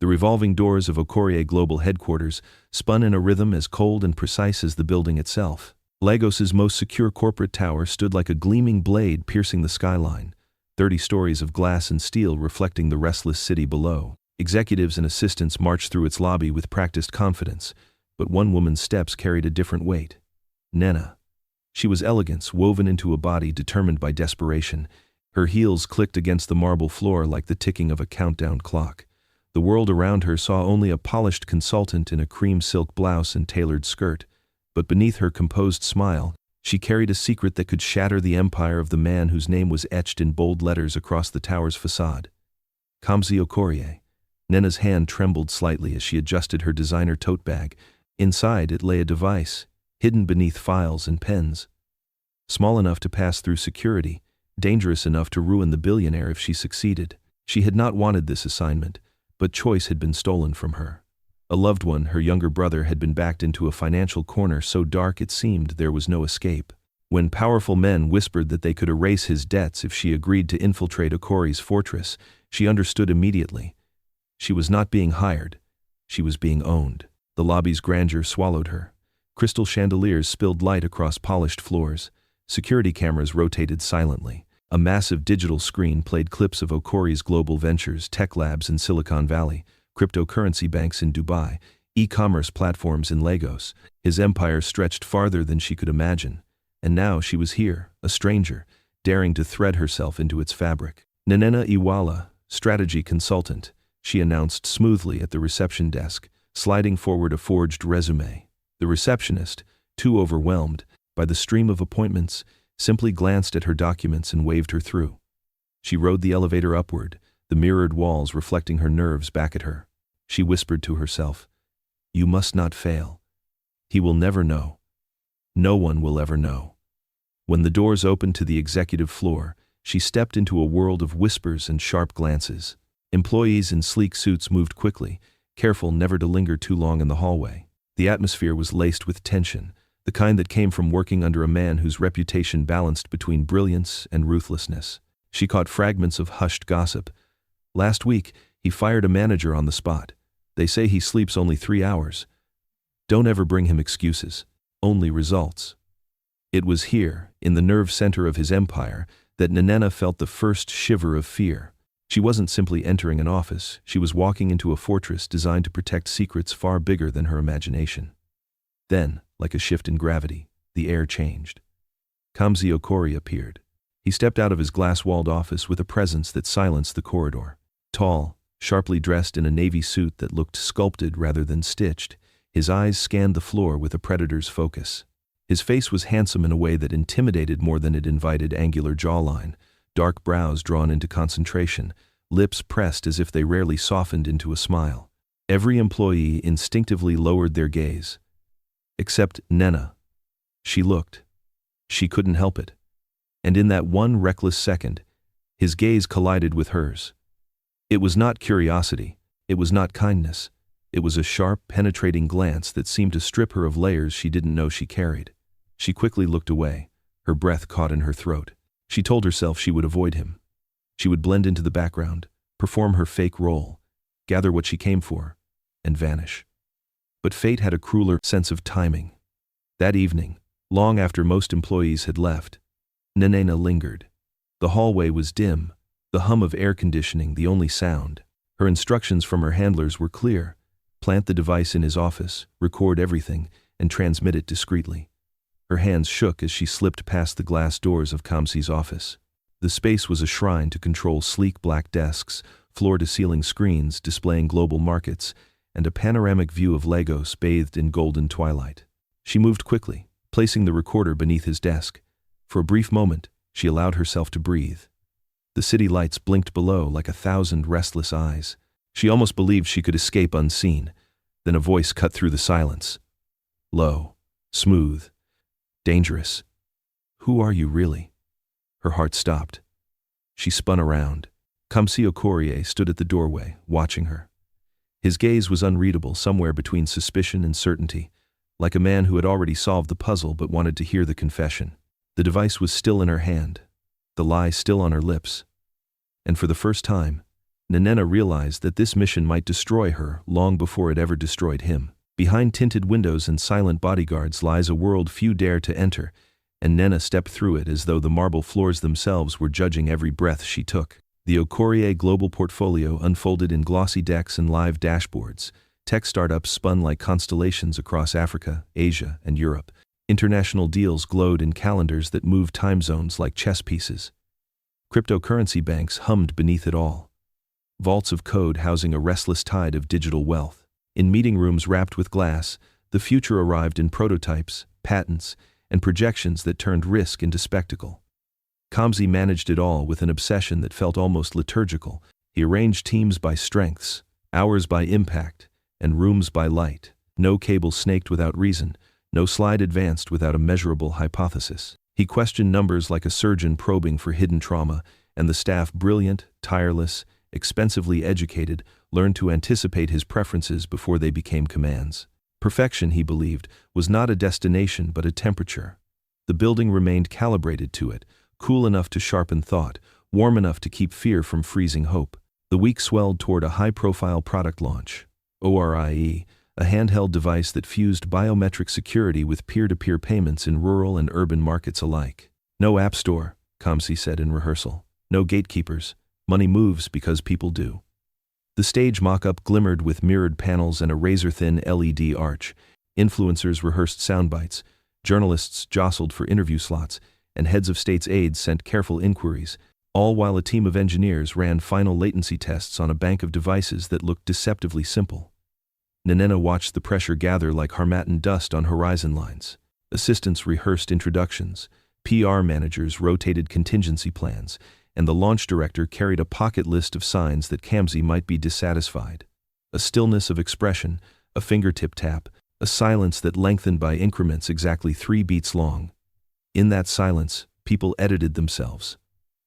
The revolving doors of Okorie Global Headquarters spun in a rhythm as cold and precise as the building itself. Lagos's most secure corporate tower stood like a gleaming blade piercing the skyline, 30 stories of glass and steel reflecting the restless city below. Executives and assistants marched through its lobby with practiced confidence, but one woman's steps carried a different weight. Nnenna. She was elegance woven into a body determined by desperation. Her heels clicked against the marble floor like the ticking of a countdown clock. The world around her saw only a polished consultant in a cream silk blouse and tailored skirt, but beneath her composed smile, she carried a secret that could shatter the empire of the man whose name was etched in bold letters across the tower's facade. Kamsi Okorie. Nnenna's hand trembled slightly as she adjusted her designer tote bag. Inside it lay a device, hidden beneath files and pens. Small enough to pass through security, dangerous enough to ruin the billionaire if she succeeded. She had not wanted this assignment, but choice had been stolen from her. A loved one, her younger brother, had been backed into a financial corner so dark it seemed there was no escape. When powerful men whispered that they could erase his debts if she agreed to infiltrate Okorie's fortress, she understood immediately. She was not being hired. She was being owned. The lobby's grandeur swallowed her. Crystal chandeliers spilled light across polished floors. Security cameras rotated silently. A massive digital screen played clips of Okorie's global ventures, tech labs in Silicon Valley, cryptocurrency banks in Dubai, e-commerce platforms in Lagos. His empire stretched farther than she could imagine. And now she was here, a stranger, daring to thread herself into its fabric. Nnenna Iwala, strategy consultant, she announced smoothly at the reception desk, sliding forward a forged resume. The receptionist, too overwhelmed by the stream of appointments, simply glanced at her documents and waved her through. She rode the elevator upward, the mirrored walls reflecting her nerves back at her. She whispered to herself, "You must not fail. He will never know. No one will ever know." When the doors opened to the executive floor, she stepped into a world of whispers and sharp glances. Employees in sleek suits moved quickly, careful never to linger too long in the hallway. The atmosphere was laced with tension, the kind that came from working under a man whose reputation balanced between brilliance and ruthlessness. She caught fragments of hushed gossip. "Last week, he fired a manager on the spot. They say he sleeps only 3 hours. Don't ever bring him excuses, only results." It was here, in the nerve center of his empire, that Nnenna felt the first shiver of fear. She wasn't simply entering an office, she was walking into a fortress designed to protect secrets far bigger than her imagination. Then, like a shift in gravity, the air changed. Kamsi Okorie appeared. He stepped out of his glass-walled office with a presence that silenced the corridor. Tall, sharply dressed in a navy suit that looked sculpted rather than stitched, his eyes scanned the floor with a predator's focus. His face was handsome in a way that intimidated more than it invited. Angular jawline, dark brows drawn into concentration, lips pressed as if they rarely softened into a smile. Every employee instinctively lowered their gaze. Except Nnenna. She looked. She couldn't help it. And in that one reckless second, his gaze collided with hers. It was not curiosity. It was not kindness. It was a sharp, penetrating glance that seemed to strip her of layers she didn't know she carried. She quickly looked away, her breath caught in her throat. She told herself she would avoid him. She would blend into the background, perform her fake role, gather what she came for, and vanish. But fate had a crueler sense of timing. That evening, long after most employees had left, Nnenna lingered. The hallway was dim, the hum of air conditioning the only sound. Her instructions from her handlers were clear: plant the device in his office, record everything, and transmit it discreetly. Her hands shook as she slipped past the glass doors of Kamsi's office. The space was a shrine to control: sleek black desks, floor-to-ceiling screens displaying global markets, and a panoramic view of Lagos bathed in golden twilight. She moved quickly, placing the recorder beneath his desk. For a brief moment, she allowed herself to breathe. The city lights blinked below like 1,000 restless eyes. She almost believed she could escape unseen. Then a voice cut through the silence. Low, smooth, dangerous. "Who are you really?" Her heart stopped. She spun around. Kamsi Okorie stood at the doorway, watching her. His gaze was unreadable, somewhere between suspicion and certainty, like a man who had already solved the puzzle but wanted to hear the confession. The device was still in her hand, the lie still on her lips. And for the first time, Nnenna realized that this mission might destroy her long before it ever destroyed him. Behind tinted windows and silent bodyguards lies a world few dare to enter, and Nnenna stepped through it as though the marble floors themselves were judging every breath she took. The Okorie global portfolio unfolded in glossy decks and live dashboards. Tech startups spun like constellations across Africa, Asia, and Europe. International deals glowed in calendars that moved time zones like chess pieces. Cryptocurrency banks hummed beneath it all. Vaults of code housing a restless tide of digital wealth. In meeting rooms wrapped with glass, the future arrived in prototypes, patents, and projections that turned risk into spectacle. Kamsi managed it all with an obsession that felt almost liturgical. He arranged teams by strengths, hours by impact, and rooms by light. No cable snaked without reason, no slide advanced without a measurable hypothesis. He questioned numbers like a surgeon probing for hidden trauma, and the staff, brilliant, tireless, expensively educated, learned to anticipate his preferences before they became commands. Perfection, he believed, was not a destination but a temperature. The building remained calibrated to it, cool enough to sharpen thought, warm enough to keep fear from freezing hope. The week swelled toward a high-profile product launch. Orie, a handheld device that fused biometric security with peer-to-peer payments in rural and urban markets alike. No app store, Kamsi said in rehearsal. No gatekeepers. Money moves because people do. The stage mock-up glimmered with mirrored panels and a razor-thin LED arch. Influencers rehearsed soundbites, journalists jostled for interview slots, and heads of states' aides sent careful inquiries, all while a team of engineers ran final latency tests on a bank of devices that looked deceptively simple. Nnenna watched the pressure gather like Harmattan dust on horizon lines. Assistants rehearsed introductions, PR managers rotated contingency plans, and the launch director carried a pocket list of signs that Kamsi might be dissatisfied. A stillness of expression, a fingertip tap, a silence that lengthened by increments exactly 3 beats long. In that silence, people edited themselves.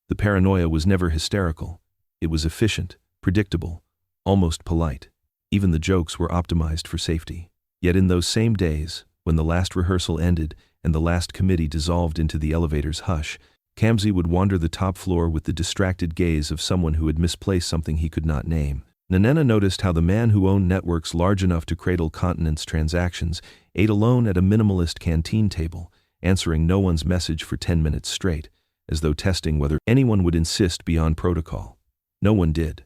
The paranoia was never hysterical. It was efficient, predictable, almost polite. Even the jokes were optimized for safety. Yet in those same days, when the last rehearsal ended and the last committee dissolved into the elevator's hush, Kamsi would wander the top floor with the distracted gaze of someone who had misplaced something he could not name. Nnenna noticed how the man who owned networks large enough to cradle continents' transactions ate alone at a minimalist canteen table, answering no one's message for 10 minutes straight, as though testing whether anyone would insist beyond protocol. No one did.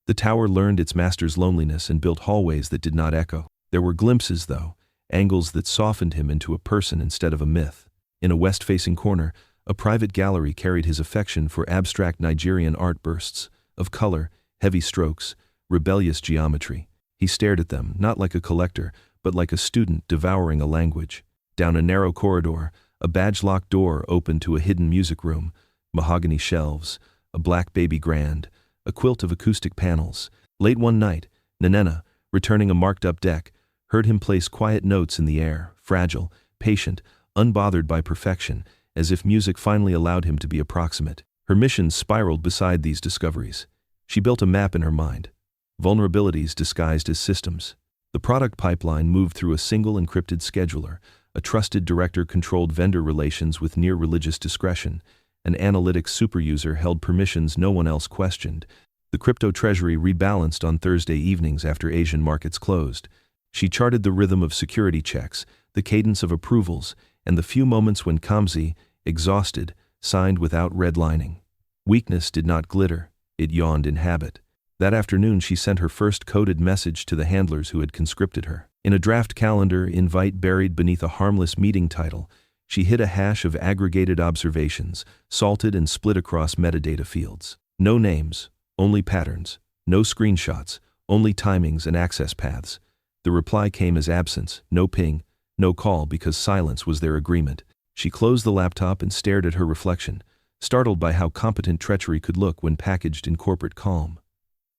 The tower learned its master's loneliness and built hallways that did not echo. There were glimpses, though, angles that softened him into a person instead of a myth. In a west-facing corner, a private gallery carried his affection for abstract Nigerian art bursts, of color, heavy strokes, rebellious geometry. He stared at them, not like a collector, but like a student devouring a language. Down a narrow corridor, a badge-locked door opened to a hidden music room, mahogany shelves, a black baby grand, a quilt of acoustic panels. Late one night, Nnenna, returning a marked-up deck, heard him place quiet notes in the air, fragile, patient, unbothered by perfection, as if music finally allowed him to be approximate. Her mission spiraled beside these discoveries. She built a map in her mind. Vulnerabilities disguised as systems. The product pipeline moved through a single encrypted scheduler. A trusted director controlled vendor relations with near-religious discretion. An analytics superuser held permissions no one else questioned. The crypto treasury rebalanced on Thursday evenings after Asian markets closed. She charted the rhythm of security checks, the cadence of approvals, and the few moments when Kamsi, exhausted, signed without redlining. Weakness did not glitter, it yawned in habit. That afternoon she sent her first coded message to the handlers who had conscripted her. In a draft calendar invite buried beneath a harmless meeting title, she hid a hash of aggregated observations, salted and split across metadata fields. No names, only patterns. No screenshots, only timings and access paths. The reply came as absence, no ping, no call because silence was their agreement. She closed the laptop and stared at her reflection, startled by how competent treachery could look when packaged in corporate calm.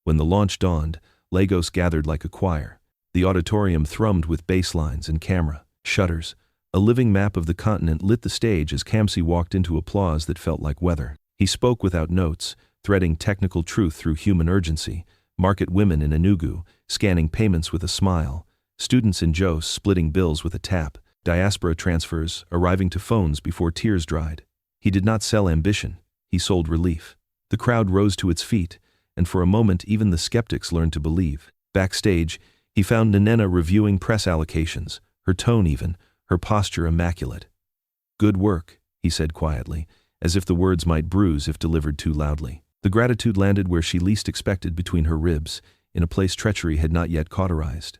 When the launch dawned, Lagos gathered like a choir. The auditorium thrummed with bass lines and camera shutters. A living map of the continent lit the stage as Kamsi walked into applause that felt like weather. He spoke without notes, threading technical truth through human urgency. Market women in Enugu, scanning payments with a smile. Students in Jos splitting bills with a tap. Diaspora transfers arriving to phones before tears dried. He did not sell ambition. He sold relief. The crowd rose to its feet, and for a moment even the skeptics learned to believe. Backstage, he found Nnenna reviewing press allocations, her tone even, her posture immaculate. "Good work," he said quietly, as if the words might bruise if delivered too loudly. The gratitude landed where she least expected, between her ribs, in a place treachery had not yet cauterized.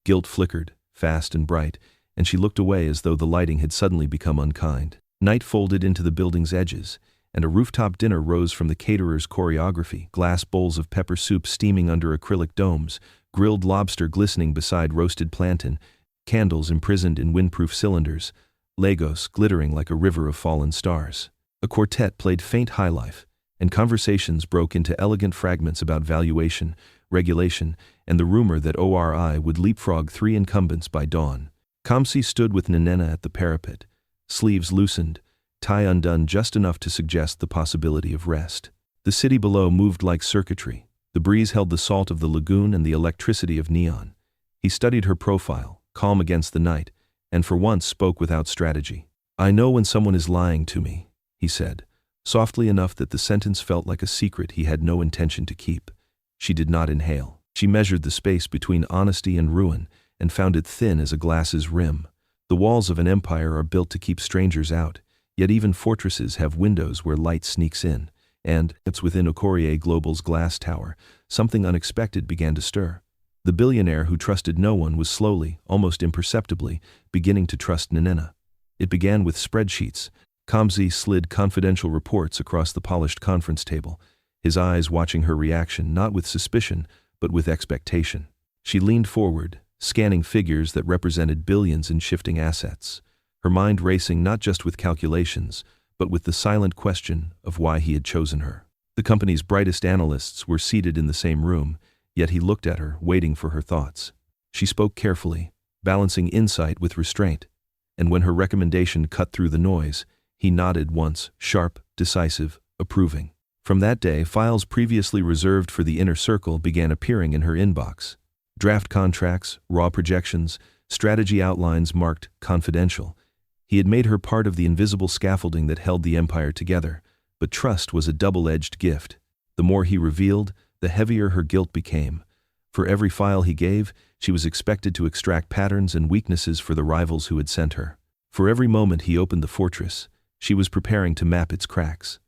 Guilt flickered, fast and bright, and she looked away as though the lighting had suddenly become unkind. Night folded into the building's edges, and a rooftop dinner rose from the caterer's choreography, glass bowls of pepper soup steaming under acrylic domes, grilled lobster glistening beside roasted plantain, candles imprisoned in windproof cylinders, Lagos glittering like a river of fallen stars. A quartet played faint highlife, and conversations broke into elegant fragments about valuation, regulation, and the rumor that ORI would leapfrog 3 incumbents by dawn. Kamsi stood with Nnenna at the parapet, sleeves loosened, tie undone just enough to suggest the possibility of rest. The city below moved like circuitry. The breeze held the salt of the lagoon and the electricity of neon. He studied her profile, calm against the night, and for once spoke without strategy. "I know when someone is lying to me," he said, softly enough that the sentence felt like a secret he had no intention to keep. She did not inhale. She measured the space between honesty and ruin, and found it thin as a glass's rim. The walls of an empire are built to keep strangers out, yet even fortresses have windows where light sneaks in, and, it's within Okorie Global's glass tower, something unexpected began to stir. The billionaire who trusted no one was slowly, almost imperceptibly, beginning to trust Nnenna. It began with spreadsheets. Kamsi slid confidential reports across the polished conference table, his eyes watching her reaction not with suspicion, but with expectation. She leaned forward, scanning figures that represented billions in shifting assets, her mind racing not just with calculations, but with the silent question of why he had chosen her. The company's brightest analysts were seated in the same room, yet he looked at her, waiting for her thoughts. She spoke carefully, balancing insight with restraint, and when her recommendation cut through the noise, he nodded once, sharp, decisive, approving. From that day, files previously reserved for the inner circle began appearing in her inbox. Draft contracts, raw projections, strategy outlines marked confidential. He had made her part of the invisible scaffolding that held the empire together, but trust was a double-edged gift. The more he revealed, the heavier her guilt became. For every file he gave, she was expected to extract patterns and weaknesses for the rivals who had sent her. For every moment he opened the fortress, she was preparing to map its cracks.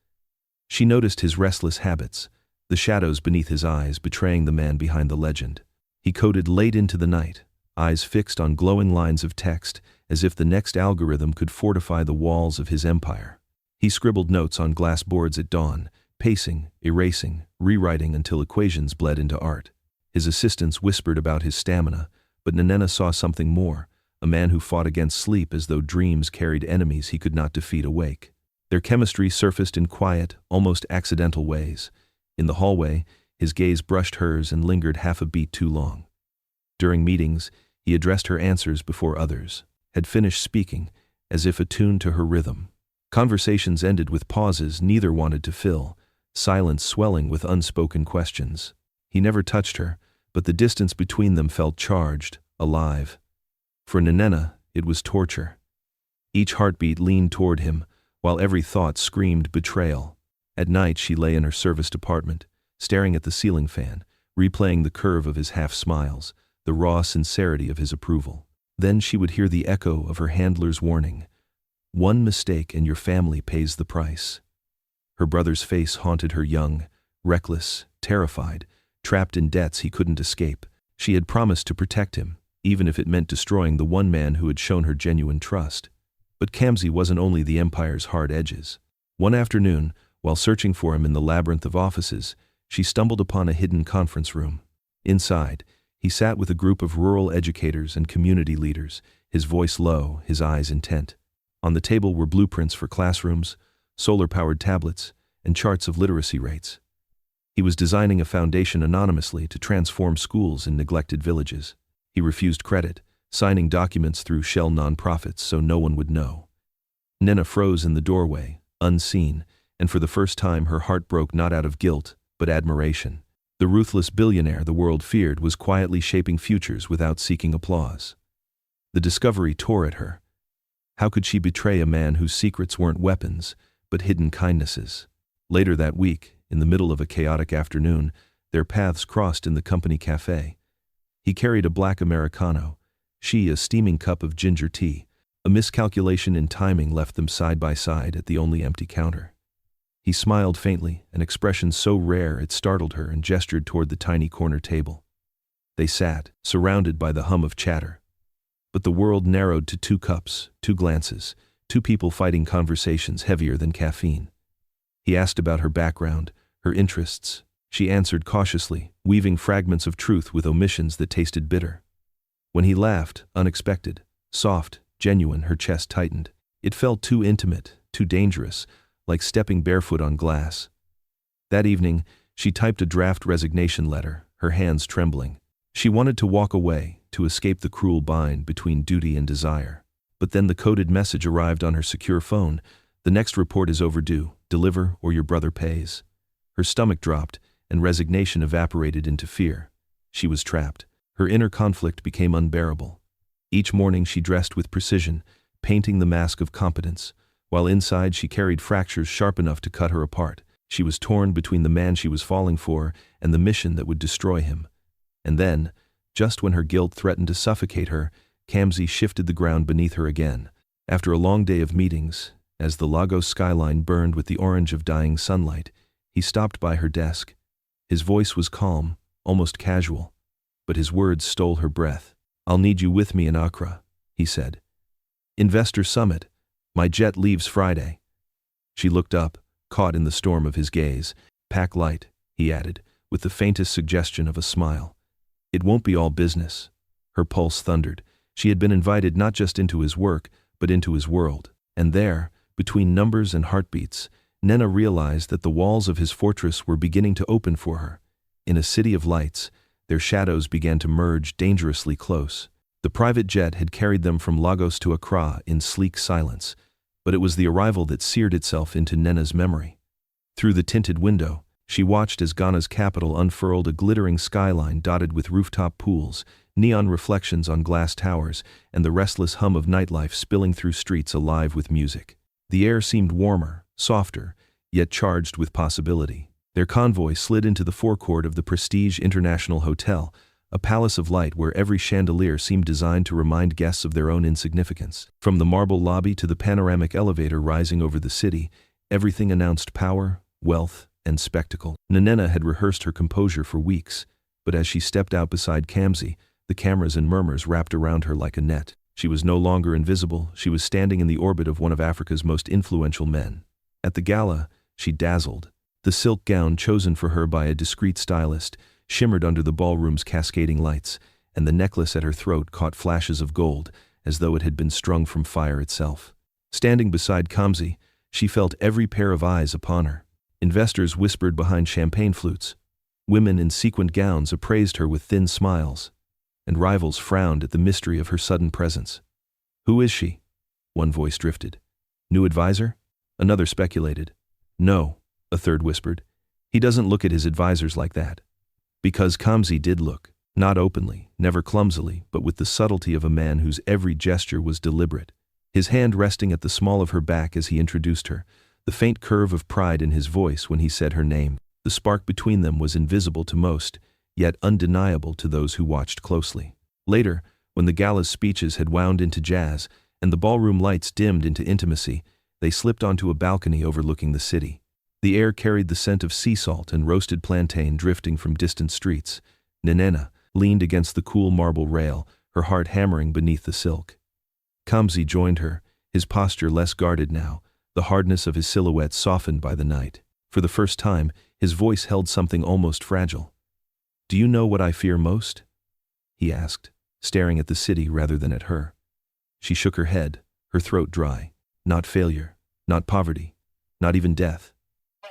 She noticed his restless habits, the shadows beneath his eyes betraying the man behind the legend. He coded late into the night, eyes fixed on glowing lines of text, as if the next algorithm could fortify the walls of his empire. He scribbled notes on glass boards at dawn, pacing, erasing, rewriting until equations bled into art. His assistants whispered about his stamina, but Nnenna saw something more, a man who fought against sleep as though dreams carried enemies he could not defeat awake. Their chemistry surfaced in quiet, almost accidental ways. In the hallway, his gaze brushed hers and lingered half a beat too long. During meetings, he addressed her answers before others, had finished speaking, as if attuned to her rhythm. Conversations ended with pauses neither wanted to fill, silence swelling with unspoken questions. He never touched her, but the distance between them felt charged, alive. For Nnenna, it was torture. Each heartbeat leaned toward him, while every thought screamed betrayal. At night she lay in her service department, staring at the ceiling fan, replaying the curve of his half-smiles, the raw sincerity of his approval. Then she would hear the echo of her handler's warning. "One mistake and your family pays the price." Her brother's face haunted her, young, reckless, terrified, trapped in debts he couldn't escape. She had promised to protect him, even if it meant destroying the one man who had shown her genuine trust. But Kamsi wasn't only the empire's hard edges. One afternoon, while searching for him in the labyrinth of offices, she stumbled upon a hidden conference room. Inside, he sat with a group of rural educators and community leaders, his voice low, his eyes intent. On the table were blueprints for classrooms, solar-powered tablets, and charts of literacy rates. He was designing a foundation anonymously to transform schools in neglected villages. He refused credit, signing documents through shell nonprofits so no one would know. Nnenna froze in the doorway, unseen, and for the first time her heart broke not out of guilt, but admiration. The ruthless billionaire the world feared was quietly shaping futures without seeking applause. The discovery tore at her. How could she betray a man whose secrets weren't weapons, but hidden kindnesses? Later that week, in the middle of a chaotic afternoon, their paths crossed in the company cafe. He carried a black Americano, she a steaming cup of ginger tea. A miscalculation in timing left them side by side at the only empty counter. He smiled faintly, an expression so rare it startled her, and gestured toward the tiny corner table. They sat, surrounded by the hum of chatter. But the world narrowed to 2 cups, 2 glances, 2 people fighting conversations heavier than caffeine. He asked about her background, her interests. She answered cautiously, weaving fragments of truth with omissions that tasted bitter. When he laughed, unexpected, soft, genuine, her chest tightened. It felt too intimate, too dangerous, like stepping barefoot on glass. That evening, she typed a draft resignation letter, her hands trembling. She wanted to walk away, to escape the cruel bind between duty and desire. But then the coded message arrived on her secure phone. The next report is overdue. Deliver or your brother pays. Her stomach dropped, and resignation evaporated into fear. She was trapped. Her inner conflict became unbearable. Each morning she dressed with precision, painting the mask of competence, while inside she carried fractures sharp enough to cut her apart. She was torn between the man she was falling for and the mission that would destroy him. And then, just when her guilt threatened to suffocate her, Kamsi shifted the ground beneath her again. After a long day of meetings, as the Lagos skyline burned with the orange of dying sunlight, he stopped by her desk. His voice was calm, almost casual, but his words stole her breath. "I'll need you with me in Accra," he said. "Investor Summit. My jet leaves Friday." She looked up, caught in the storm of his gaze. "Pack light," he added, with the faintest suggestion of a smile. "It won't be all business." Her pulse thundered. She had been invited not just into his work, but into his world. And there, between numbers and heartbeats, Nnenna realized that the walls of his fortress were beginning to open for her. In a city of lights, their shadows began to merge dangerously close. The private jet had carried them from Lagos to Accra in sleek silence, but it was the arrival that seared itself into Nnenna's memory. Through the tinted window, she watched as Ghana's capital unfurled a glittering skyline dotted with rooftop pools, neon reflections on glass towers, and the restless hum of nightlife spilling through streets alive with music. The air seemed warmer, softer, yet charged with possibility. Their convoy slid into the forecourt of the Prestige International Hotel, a palace of light where every chandelier seemed designed to remind guests of their own insignificance. From the marble lobby to the panoramic elevator rising over the city, everything announced power, wealth, and spectacle. Nnenna had rehearsed her composure for weeks, but as she stepped out beside Kamsi, the cameras and murmurs wrapped around her like a net. She was no longer invisible. She was standing in the orbit of one of Africa's most influential men. At the gala, she dazzled. The silk gown chosen for her by a discreet stylist shimmered under the ballroom's cascading lights, and the necklace at her throat caught flashes of gold, as though it had been strung from fire itself. Standing beside Kamsi, she felt every pair of eyes upon her. Investors whispered behind champagne flutes. Women in sequined gowns appraised her with thin smiles, and rivals frowned at the mystery of her sudden presence. "Who is she?" one voice drifted. "New advisor?" Another speculated. "No," a third whispered. "He doesn't look at his advisors like that." Because Kamsi did look, not openly, never clumsily, but with the subtlety of a man whose every gesture was deliberate. His hand resting at the small of her back as he introduced her, the faint curve of pride in his voice when he said her name. The spark between them was invisible to most, yet undeniable to those who watched closely. Later, when the gala's speeches had wound into jazz, and the ballroom lights dimmed into intimacy, they slipped onto a balcony overlooking the city. The air carried the scent of sea salt and roasted plantain drifting from distant streets. Nnenna leaned against the cool marble rail, her heart hammering beneath the silk. Kamsi joined her, his posture less guarded now, the hardness of his silhouette softened by the night. For the first time, his voice held something almost fragile. "Do you know what I fear most?" he asked, staring at the city rather than at her. She shook her head, her throat dry. "Not failure, not poverty, not even death."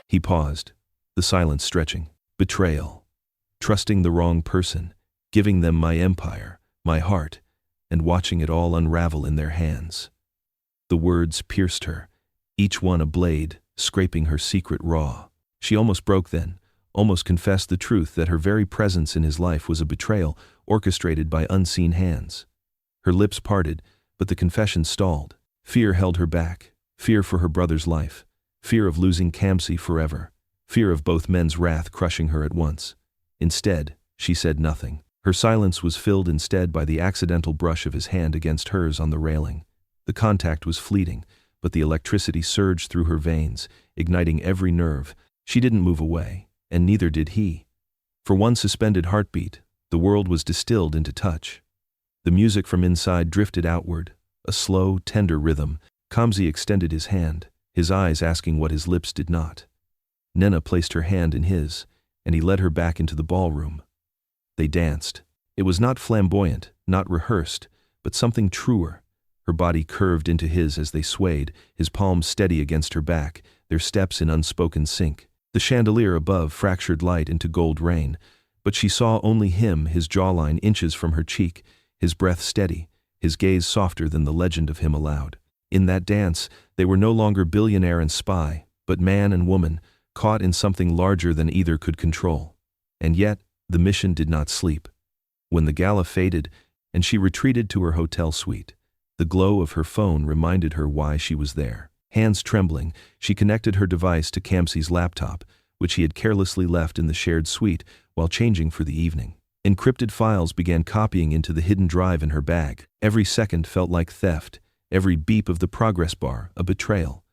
He paused, the silence stretching. "Betrayal. Trusting the wrong person, giving them my empire, my heart, and watching it all unravel in their hands." The words pierced her, each one a blade, scraping her secret raw. She almost broke then, almost confessed the truth that her very presence in his life was a betrayal orchestrated by unseen hands. Her lips parted, but the confession stalled. Fear held her back, fear for her brother's life, fear of losing Kamsi forever. fear of both men's wrath crushing her at once. Instead, she said nothing. Her silence was filled instead by the accidental brush of his hand against hers on the railing. The contact was fleeting, but the electricity surged through her veins, igniting every nerve. She didn't move away, and neither did he. For one suspended heartbeat, the world was distilled into touch. The music from inside drifted outward, a slow, tender rhythm. Kamsi extended his hand, his eyes asking what his lips did not. Nnenna placed her hand in his, and he led her back into the ballroom. They danced. It was not flamboyant, not rehearsed, but something truer. Her body curved into his as they swayed, his palms steady against her back, their steps in unspoken sync. The chandelier above fractured light into gold rain, but she saw only him, his jawline inches from her cheek, his breath steady, his gaze softer than the legend of him allowed. In that dance, they were no longer billionaire and spy, but man and woman, caught in something larger than either could control. And yet, the mission did not sleep. When the gala faded, and she retreated to her hotel suite, the glow of her phone reminded her why she was there. Hands trembling, she connected her device to Kamsi's laptop, which he had carelessly left in the shared suite while changing for the evening. Encrypted files began copying into the hidden drive in her bag. Every second felt like theft, every beep of the progress bar a betrayal.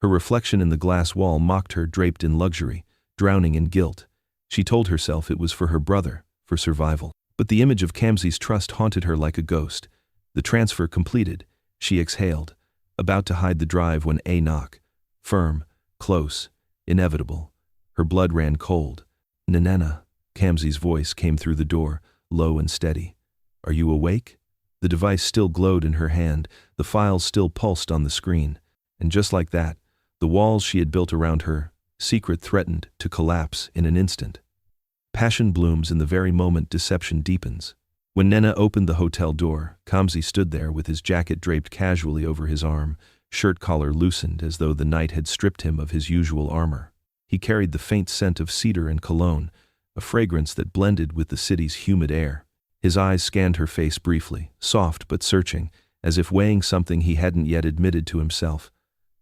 Her reflection in the glass wall mocked her, draped in luxury, drowning in guilt. She told herself it was for her brother, for survival. But the image of Kamsi's trust haunted her like a ghost. The transfer completed, she exhaled, about to hide the drive when a knock. Firm, close, inevitable. Her blood ran cold. Nnenna, Kamsi's voice came through the door, low and steady. Are you awake? The device still glowed in her hand, the files still pulsed on the screen. And just like that, the walls she had built around her, secret, threatened to collapse in an instant. Passion blooms in the very moment deception deepens. When Nnenna opened the hotel door, Kamsi stood there with his jacket draped casually over his arm, shirt collar loosened as though the night had stripped him of his usual armor. He carried the faint scent of cedar and cologne, a fragrance that blended with the city's humid air. His eyes scanned her face briefly, soft but searching, as if weighing something he hadn't yet admitted to himself.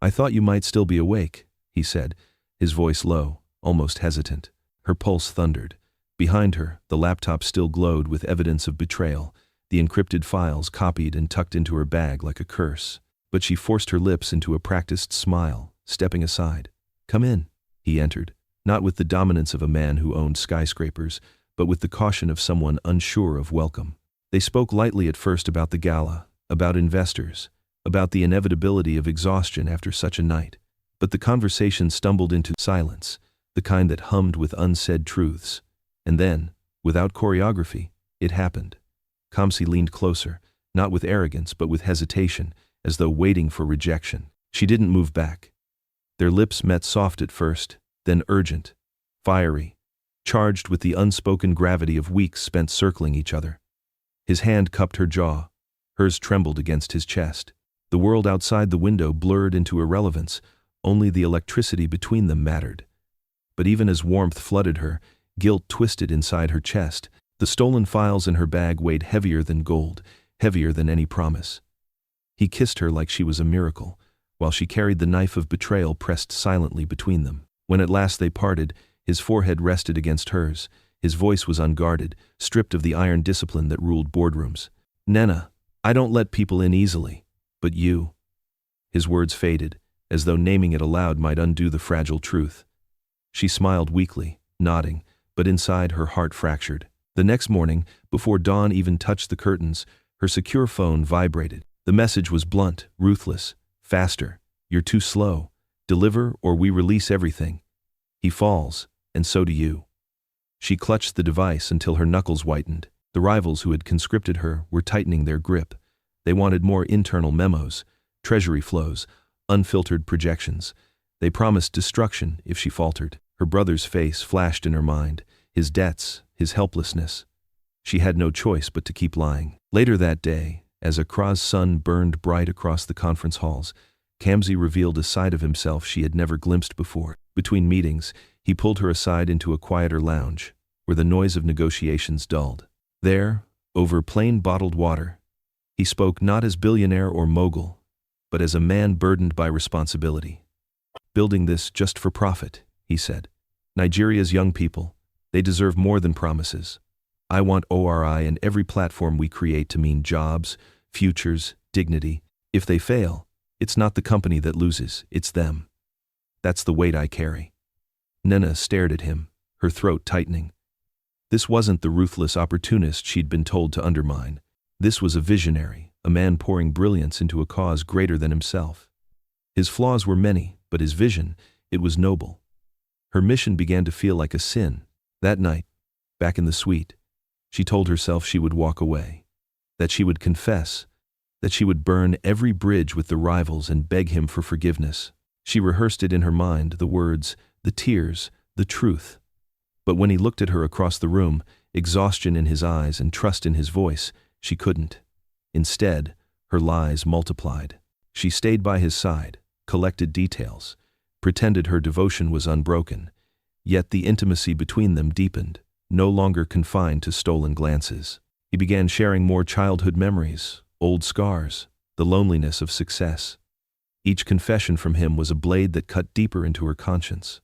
I thought you might still be awake, he said, his voice low, almost hesitant. Her pulse thundered. Behind her, the laptop still glowed with evidence of betrayal, the encrypted files copied and tucked into her bag like a curse. But she forced her lips into a practiced smile, stepping aside. Come in. He entered, not with the dominance of a man who owned skyscrapers, but with the caution of someone unsure of welcome. They spoke lightly at first about the gala, about investors, about the inevitability of exhaustion after such a night. But the conversation stumbled into silence, the kind that hummed with unsaid truths. And then, without choreography, it happened. Kamsi leaned closer, not with arrogance but with hesitation, as though waiting for rejection. She didn't move back. Their lips met soft at first, then urgent, fiery, charged with the unspoken gravity of weeks spent circling each other. His hand cupped her jaw. Hers trembled against his chest. The world outside the window blurred into irrelevance. Only the electricity between them mattered. But even as warmth flooded her, guilt twisted inside her chest. The stolen files in her bag weighed heavier than gold, heavier than any promise. He kissed her like she was a miracle, while she carried the knife of betrayal pressed silently between them. When at last they parted, his forehead rested against hers. His voice was unguarded, stripped of the iron discipline that ruled boardrooms. Nnenna, I don't let people in easily. But you. His words faded, as though naming it aloud might undo the fragile truth. She smiled weakly, nodding, but inside her heart fractured. The next morning, before dawn even touched the curtains, her secure phone vibrated. The message was blunt, ruthless. Faster. You're too slow. Deliver or we release everything. He falls, and so do you. She clutched the device until her knuckles whitened. The rivals who had conscripted her were tightening their grip. They wanted more internal memos, treasury flows, unfiltered projections. They promised destruction if she faltered. Her brother's face flashed in her mind, his debts, his helplessness. She had no choice but to keep lying. Later that day, as Accra's sun burned bright across the conference halls, Kamsi revealed a side of himself she had never glimpsed before. Between meetings, he pulled her aside into a quieter lounge, where the noise of negotiations dulled. There, over plain bottled water, he spoke not as billionaire or mogul, but as a man burdened by responsibility. Building this just for profit, he said. Nigeria's young people, they deserve more than promises. I want ORI and every platform we create to mean jobs, futures, dignity. If they fail, it's not the company that loses, it's them. That's the weight I carry. Nnenna stared at him, her throat tightening. This wasn't the ruthless opportunist she'd been told to undermine. This was a visionary, a man pouring brilliance into a cause greater than himself. His flaws were many, but his vision, it was noble. Her mission began to feel like a sin. That night, back in the suite, she told herself she would walk away, that she would confess, that she would burn every bridge with the rivals and beg him for forgiveness. She rehearsed it in her mind, the words, the tears, the truth. But when he looked at her across the room, exhaustion in his eyes and trust in his voice, she couldn't. Instead, her lies multiplied. She stayed by his side, collected details, pretended her devotion was unbroken. Yet the intimacy between them deepened, no longer confined to stolen glances. He began sharing more childhood memories, old scars, the loneliness of success. Each confession from him was a blade that cut deeper into her conscience.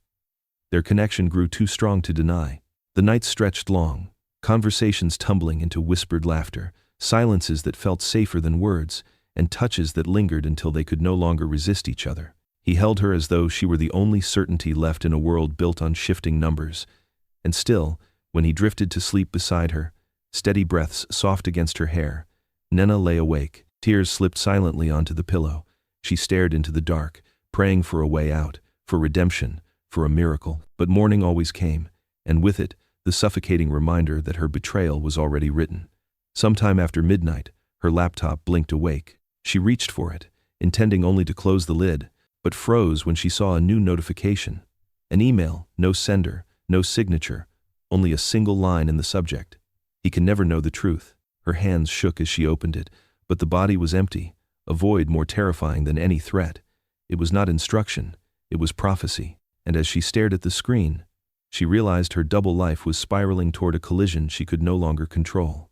Their connection grew too strong to deny. The nights stretched long, conversations tumbling into whispered laughter, silences that felt safer than words, and touches that lingered until they could no longer resist each other. He held her as though she were the only certainty left in a world built on shifting numbers. And still, when he drifted to sleep beside her, steady breaths soft against her hair, Nnenna lay awake. Tears slipped silently onto the pillow. She stared into the dark, praying for a way out, for redemption, for a miracle. But morning always came, and with it, the suffocating reminder that her betrayal was already written. Sometime after midnight, her laptop blinked awake. She reached for it, intending only to close the lid, but froze when she saw a new notification. An email, no sender, no signature, only a single line in the subject. He can never know the truth. Her hands shook as she opened it, but the body was empty, a void more terrifying than any threat. It was not instruction, it was prophecy. And as she stared at the screen, she realized her double life was spiraling toward a collision she could no longer control.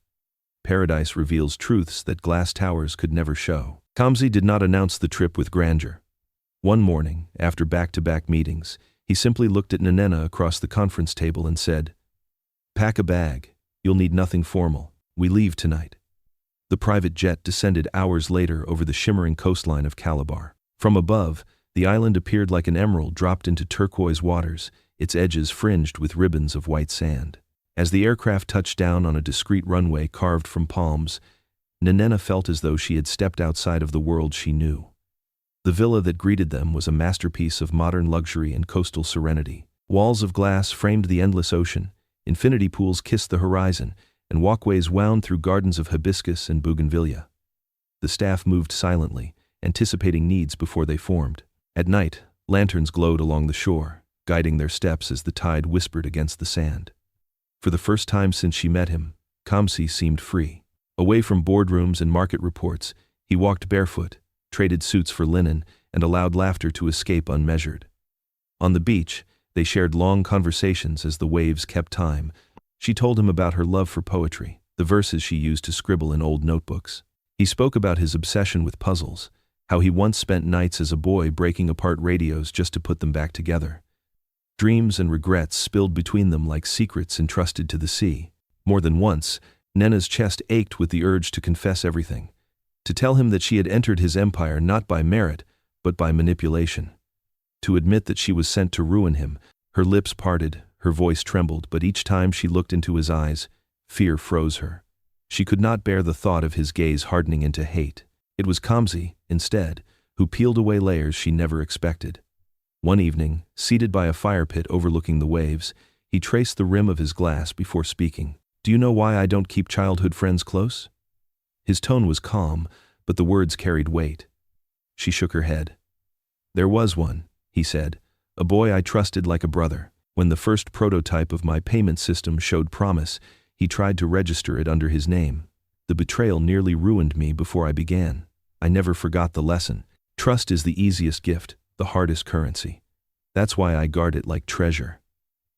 Paradise reveals truths that glass towers could never show. Kamsi did not announce the trip with grandeur. One morning, after back-to-back meetings, he simply looked at Nnenna across the conference table and said, "Pack a bag. You'll need nothing formal. We leave tonight." The private jet descended hours later over the shimmering coastline of Calabar. From above, the island appeared like an emerald dropped into turquoise waters, its edges fringed with ribbons of white sand. As the aircraft touched down on a discreet runway carved from palms, Nnenna felt as though she had stepped outside of the world she knew. The villa that greeted them was a masterpiece of modern luxury and coastal serenity. Walls of glass framed the endless ocean, infinity pools kissed the horizon, and walkways wound through gardens of hibiscus and bougainvillea. The staff moved silently, anticipating needs before they formed. At night, lanterns glowed along the shore, guiding their steps as the tide whispered against the sand. For the first time since she met him, Kamsi seemed free. Away from boardrooms and market reports, he walked barefoot, traded suits for linen, and allowed laughter to escape unmeasured. On the beach, they shared long conversations as the waves kept time. She told him about her love for poetry, the verses she used to scribble in old notebooks. He spoke about his obsession with puzzles, how he once spent nights as a boy breaking apart radios just to put them back together. Dreams and regrets spilled between them like secrets entrusted to the sea. More than once, Nnenna's chest ached with the urge to confess everything, to tell him that she had entered his empire not by merit, but by manipulation. To admit that she was sent to ruin him. Her lips parted, her voice trembled, but each time she looked into his eyes, fear froze her. She could not bear the thought of his gaze hardening into hate. It was Kamsi, instead, who peeled away layers she never expected. One evening, seated by a fire pit overlooking the waves, he traced the rim of his glass before speaking. "Do you know why I don't keep childhood friends close?" His tone was calm, but the words carried weight. She shook her head. "There was one," he said, "a boy I trusted like a brother. When the first prototype of my payment system showed promise, he tried to register it under his name. The betrayal nearly ruined me before I began. I never forgot the lesson. Trust is the easiest gift, the hardest currency. That's why I guard it like treasure."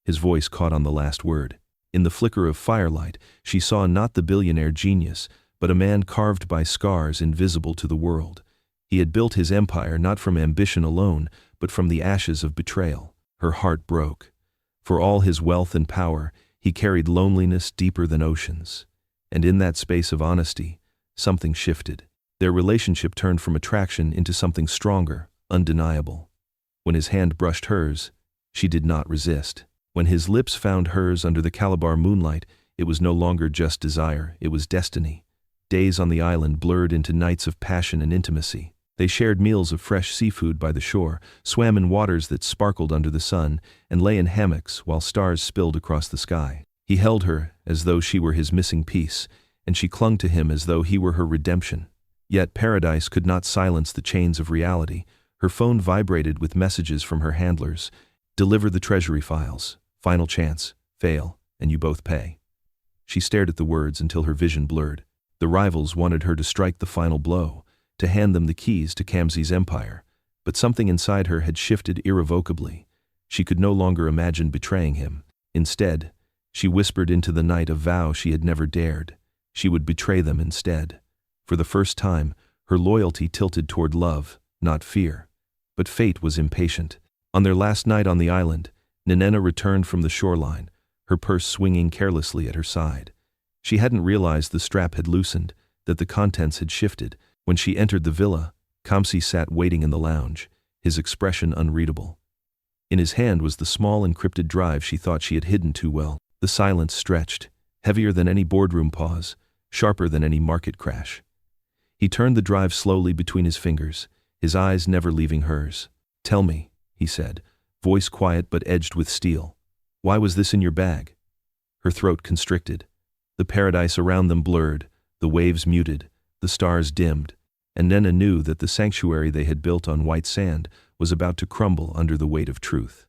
His voice caught on the last word. In the flicker of firelight, she saw not the billionaire genius, but a man carved by scars invisible to the world. He had built his empire not from ambition alone, but from the ashes of betrayal. Her heart broke. For all his wealth and power, he carried loneliness deeper than oceans. And in that space of honesty, something shifted. Their relationship turned from attraction into something stronger, undeniable. When his hand brushed hers, she did not resist. When his lips found hers under the Calabar moonlight, it was no longer just desire, it was destiny. Days on the island blurred into nights of passion and intimacy. They shared meals of fresh seafood by the shore, swam in waters that sparkled under the sun, and lay in hammocks while stars spilled across the sky. He held her as though she were his missing piece, and she clung to him as though he were her redemption. Yet paradise could not silence the chains of reality. Her phone vibrated with messages from her handlers. Deliver the treasury files. Final chance. Fail, and you both pay. She stared at the words until her vision blurred. The rivals wanted her to strike the final blow, to hand them the keys to Kamsi's empire. But something inside her had shifted irrevocably. She could no longer imagine betraying him. Instead, she whispered into the night a vow she had never dared. She would betray them instead. For the first time, her loyalty tilted toward love, not fear. But fate was impatient. On their last night on the island, Nnenna returned from the shoreline, her purse swinging carelessly at her side. She hadn't realized the strap had loosened, that the contents had shifted. When she entered the villa, Kamsi sat waiting in the lounge, his expression unreadable. In his hand was the small encrypted drive she thought she had hidden too well. The silence stretched, heavier than any boardroom pause, sharper than any market crash. He turned the drive slowly between his fingers, his eyes never leaving hers. "Tell me," he said, voice quiet but edged with steel. "Why was this in your bag?" Her throat constricted. The paradise around them blurred, the waves muted, the stars dimmed, and Nnenna knew that the sanctuary they had built on white sand was about to crumble under the weight of truth.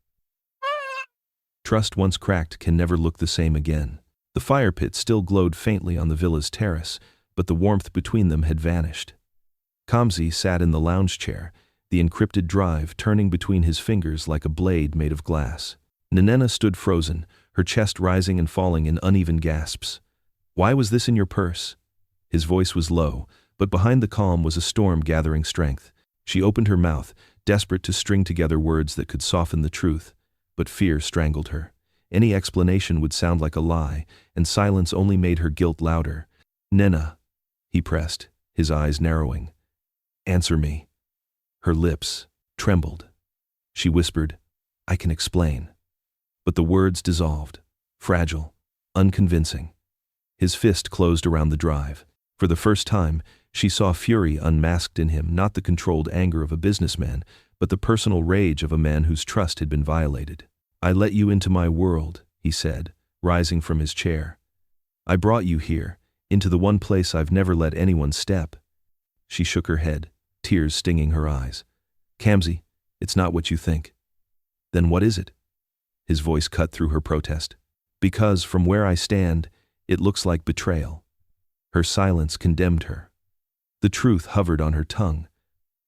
Trust once cracked can never look the same again. The fire pit still glowed faintly on the villa's terrace, but the warmth between them had vanished. Kamsi sat in the lounge chair, the encrypted drive turning between his fingers like a blade made of glass. Nnenna stood frozen, her chest rising and falling in uneven gasps. "Why was this in your purse?" His voice was low, but behind the calm was a storm gathering strength. She opened her mouth, desperate to string together words that could soften the truth, but fear strangled her. Any explanation would sound like a lie, and silence only made her guilt louder. "Nnenna," he pressed, his eyes narrowing. "Answer me." Her lips trembled. She whispered, "I can explain." But the words dissolved, fragile, unconvincing. His fist closed around the drive. For the first time, she saw fury unmasked in him, not the controlled anger of a businessman, but the personal rage of a man whose trust had been violated. "I let you into my world," he said, rising from his chair. "I brought you here, into the one place I've never let anyone step." She shook her head, tears stinging her eyes. "Kamsi, it's not what you think." "Then what is it?" His voice cut through her protest. "Because from where I stand, it looks like betrayal." Her silence condemned her. The truth hovered on her tongue,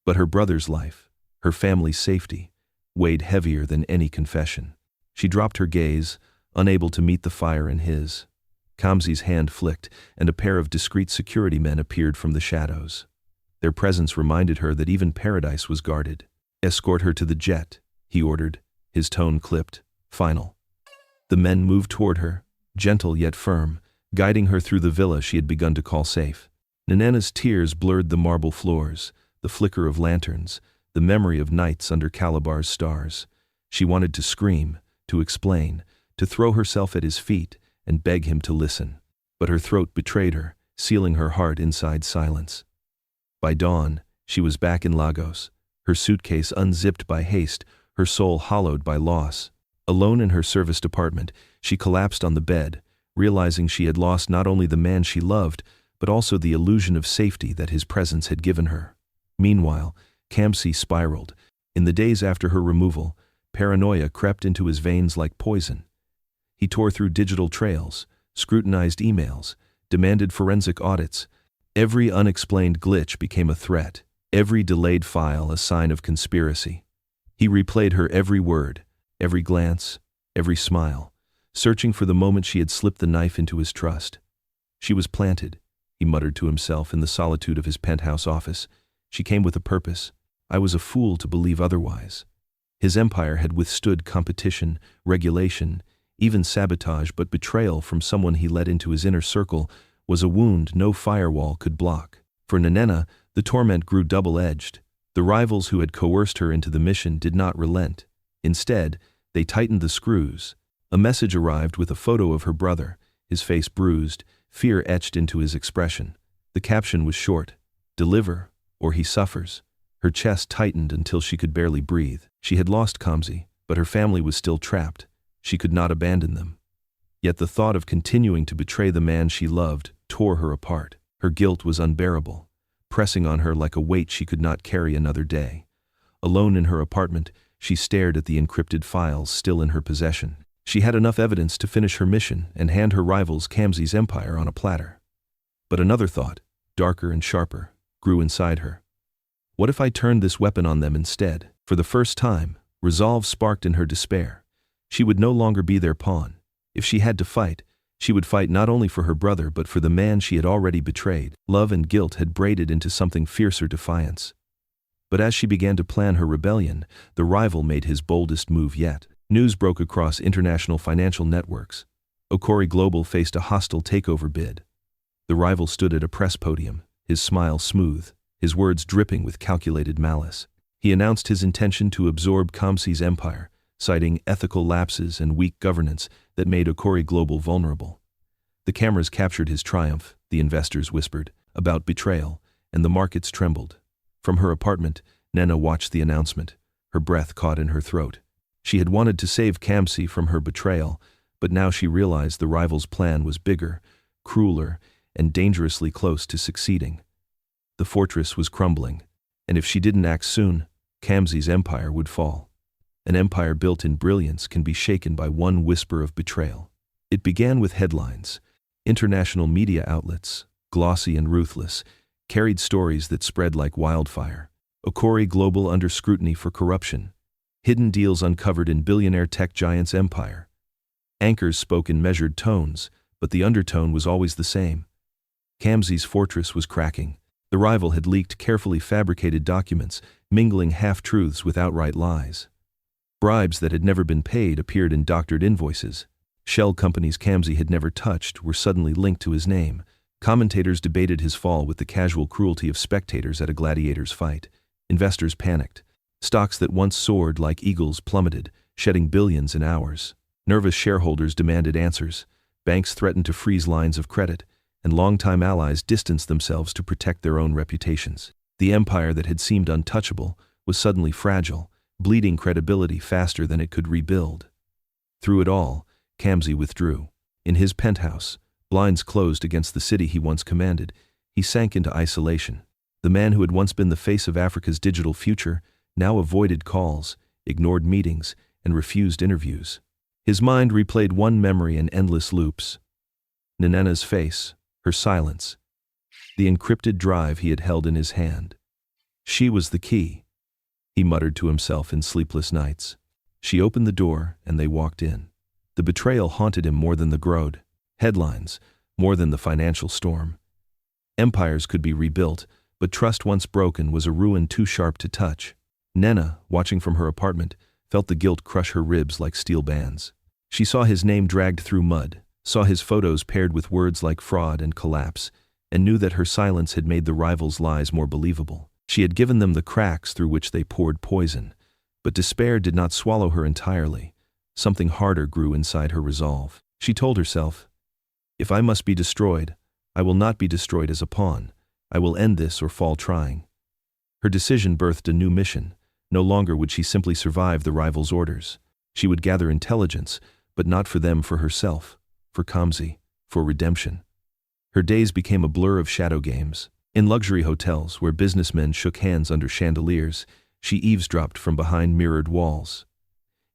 but her brother's life, her family's safety, weighed heavier than any confession. She dropped her gaze, unable to meet the fire in his. Kamsi's hand flicked, and a pair of discreet security men appeared from the shadows. Their presence reminded her that even paradise was guarded. "Escort her to the jet," he ordered, his tone clipped, final. The men moved toward her, gentle yet firm, guiding her through the villa she had begun to call safe. Nnenna's tears blurred the marble floors, the flicker of lanterns, the memory of nights under Calabar's stars. She wanted to scream, to explain, to throw herself at his feet and beg him to listen. But her throat betrayed her, sealing her heart inside silence. By dawn, she was back in Lagos, her suitcase unzipped by haste, her soul hollowed by loss. Alone in her serviced apartment, she collapsed on the bed, realizing she had lost not only the man she loved, but also the illusion of safety that his presence had given her. Meanwhile, Kamsi spiraled. In the days after her removal, paranoia crept into his veins like poison. He tore through digital trails, scrutinized emails, demanded forensic audits. Every unexplained glitch became a threat, every delayed file a sign of conspiracy. He replayed her every word, every glance, every smile, searching for the moment she had slipped the knife into his trust. She was planted, he muttered to himself in the solitude of his penthouse office. She came with a purpose. I was a fool to believe otherwise. His empire had withstood competition, regulation, even sabotage, but betrayal from someone he let into his inner circle was a wound no firewall could block. For Nnenna, the torment grew double-edged. The rivals who had coerced her into the mission did not relent. Instead, they tightened the screws. A message arrived with a photo of her brother, his face bruised, fear etched into his expression. The caption was short: "Deliver, or he suffers." Her chest tightened until she could barely breathe. She had lost Kamsi, but her family was still trapped. She could not abandon them. Yet the thought of continuing to betray the man she loved tore her apart. Her guilt was unbearable, pressing on her like a weight she could not carry another day. Alone in her apartment, she stared at the encrypted files still in her possession. She had enough evidence to finish her mission and hand her rivals Kamsi's empire on a platter. But another thought, darker and sharper, grew inside her. What if I turned this weapon on them instead? For the first time, resolve sparked in her despair. She would no longer be their pawn. If she had to fight, she would fight not only for her brother but for the man she had already betrayed. Love and guilt had braided into something fiercer defiance. But as she began to plan her rebellion, the rival made his boldest move yet. News broke across international financial networks. Okorie Global faced a hostile takeover bid. The rival stood at a press podium, his smile smooth, his words dripping with calculated malice. He announced his intention to absorb Kamsi's empire, citing ethical lapses and weak governance that made Okorie Global vulnerable. The cameras captured his triumph, the investors whispered about betrayal, and the markets trembled. From her apartment, Nnenna watched the announcement, her breath caught in her throat. She had wanted to save Kamsi from her betrayal, but now she realized the rival's plan was bigger, crueler, and dangerously close to succeeding. The fortress was crumbling, and if she didn't act soon, Kamsi's empire would fall. An empire built in brilliance can be shaken by one whisper of betrayal. It began with headlines. International media outlets, glossy and ruthless, carried stories that spread like wildfire. Okorie Global under scrutiny for corruption. Hidden deals uncovered in billionaire tech giant's empire. Anchors spoke in measured tones, but the undertone was always the same. Kamsi's fortress was cracking. The rival had leaked carefully fabricated documents, mingling half-truths with outright lies. Bribes that had never been paid appeared in doctored invoices. Shell companies Kamsi had never touched were suddenly linked to his name. Commentators debated his fall with the casual cruelty of spectators at a gladiator's fight. Investors panicked. Stocks that once soared like eagles plummeted, shedding billions in hours. Nervous shareholders demanded answers. Banks threatened to freeze lines of credit, and longtime allies distanced themselves to protect their own reputations. The empire that had seemed untouchable was suddenly fragile, bleeding credibility faster than it could rebuild. Through it all, Kamsi withdrew. In his penthouse, blinds closed against the city he once commanded, he sank into isolation. The man who had once been the face of Africa's digital future now avoided calls, ignored meetings, and refused interviews. His mind replayed one memory in endless loops. Nnenna's face, her silence, the encrypted drive he had held in his hand. She was the key, he muttered to himself in sleepless nights. She opened the door, and they walked in. The betrayal haunted him more than the growth. Headlines, more than the financial storm. Empires could be rebuilt, but trust once broken was a ruin too sharp to touch. Nnenna, watching from her apartment, felt the guilt crush her ribs like steel bands. She saw his name dragged through mud, saw his photos paired with words like fraud and collapse, and knew that her silence had made the rivals' lies more believable. She had given them the cracks through which they poured poison, but despair did not swallow her entirely. Something harder grew inside her resolve. She told herself, "If I must be destroyed, I will not be destroyed as a pawn. I will end this or fall trying." Her decision birthed a new mission. No longer would she simply survive the rivals' orders. She would gather intelligence, but not for them, for herself, for Kamsi, for redemption. Her days became a blur of shadow games. In luxury hotels where businessmen shook hands under chandeliers, she eavesdropped from behind mirrored walls.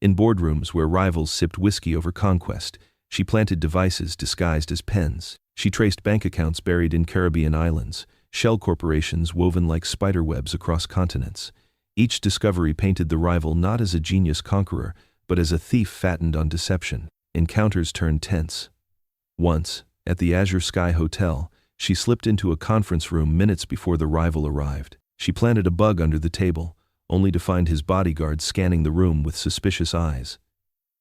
In boardrooms where rivals sipped whiskey over conquest, she planted devices disguised as pens. She traced bank accounts buried in Caribbean islands, shell corporations woven like spiderwebs across continents. Each discovery painted the rival not as a genius conqueror, but as a thief fattened on deception. Encounters turned tense. Once, at the Azure Sky Hotel, she slipped into a conference room minutes before the rival arrived. She planted a bug under the table, only to find his bodyguard scanning the room with suspicious eyes.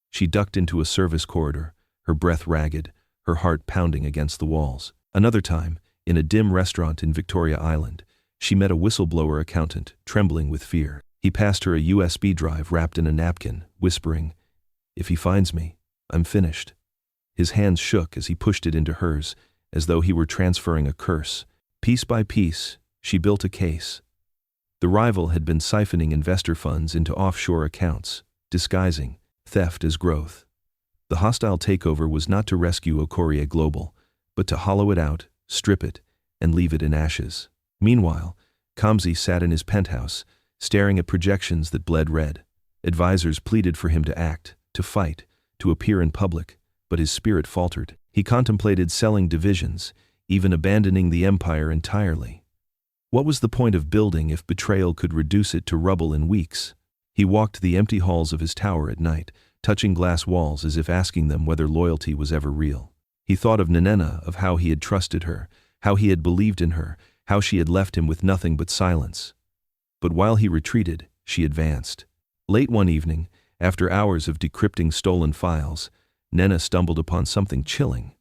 She ducked into a service corridor, her breath ragged, her heart pounding against the walls. Another time, in a dim restaurant in Victoria Island, she met a whistleblower accountant, trembling with fear. He passed her a USB drive wrapped in a napkin, whispering, "If he finds me, I'm finished." His hands shook as he pushed it into hers, as though he were transferring a curse. Piece by piece, she built a case. The rival had been siphoning investor funds into offshore accounts, disguising theft as growth. The hostile takeover was not to rescue Okorie Global, but to hollow it out, strip it, and leave it in ashes. Meanwhile, Kamsi sat in his penthouse, staring at projections that bled red. Advisors pleaded for him to act, to fight, to appear in public, but his spirit faltered. He contemplated selling divisions, even abandoning the empire entirely. What was the point of building if betrayal could reduce it to rubble in weeks? He walked the empty halls of his tower at night, touching glass walls as if asking them whether loyalty was ever real. He thought of Nnenna, of how he had trusted her, how he had believed in her, how she had left him with nothing but silence. But while he retreated, she advanced. Late one evening, after hours of decrypting stolen files, Nnenna stumbled upon something chilling.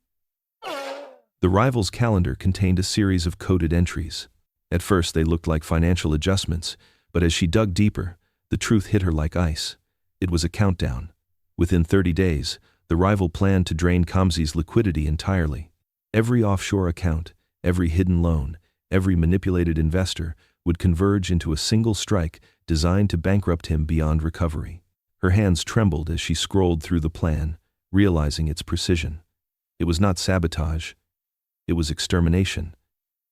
The rival's calendar contained a series of coded entries. At first they looked like financial adjustments, but as she dug deeper, the truth hit her like ice. It was a countdown. Within 30 days, the rival planned to drain Kamsi's liquidity entirely. Every offshore account, every hidden loan, every manipulated investor would converge into a single strike designed to bankrupt him beyond recovery. Her hands trembled as she scrolled through the plan, realizing its precision. It was not sabotage, it was extermination.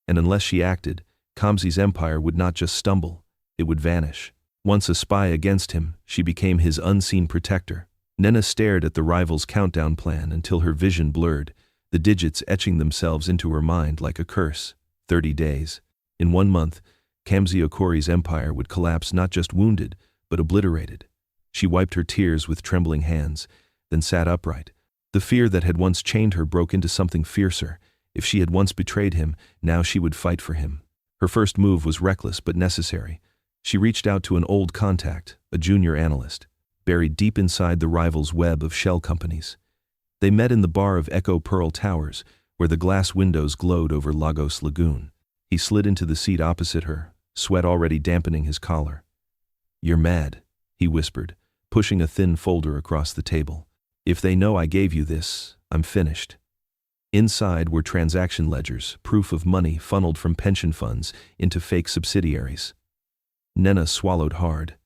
And unless she acted, Kamsi's empire would not just stumble, it would vanish. Once a spy against him, she became his unseen protector. Nnenna stared at the rival's countdown plan until her vision blurred, the digits etching themselves into her mind like a curse. 30 days. In 1 month, Kamsi Okorie's empire would collapse, not just wounded, but obliterated. She wiped her tears with trembling hands, then sat upright. The fear that had once chained her broke into something fiercer. If she had once betrayed him, now she would fight for him. Her first move was reckless but necessary. She reached out to an old contact, a junior analyst, buried deep inside the rival's web of shell companies. They met in the bar of Echo Pearl Towers, where the glass windows glowed over Lagos Lagoon. He slid into the seat opposite her, sweat already dampening his collar. "You're mad," he whispered, pushing a thin folder across the table. "If they know I gave you this, I'm finished." Inside were transaction ledgers, proof of money funneled from pension funds into fake subsidiaries. Nnenna swallowed hard.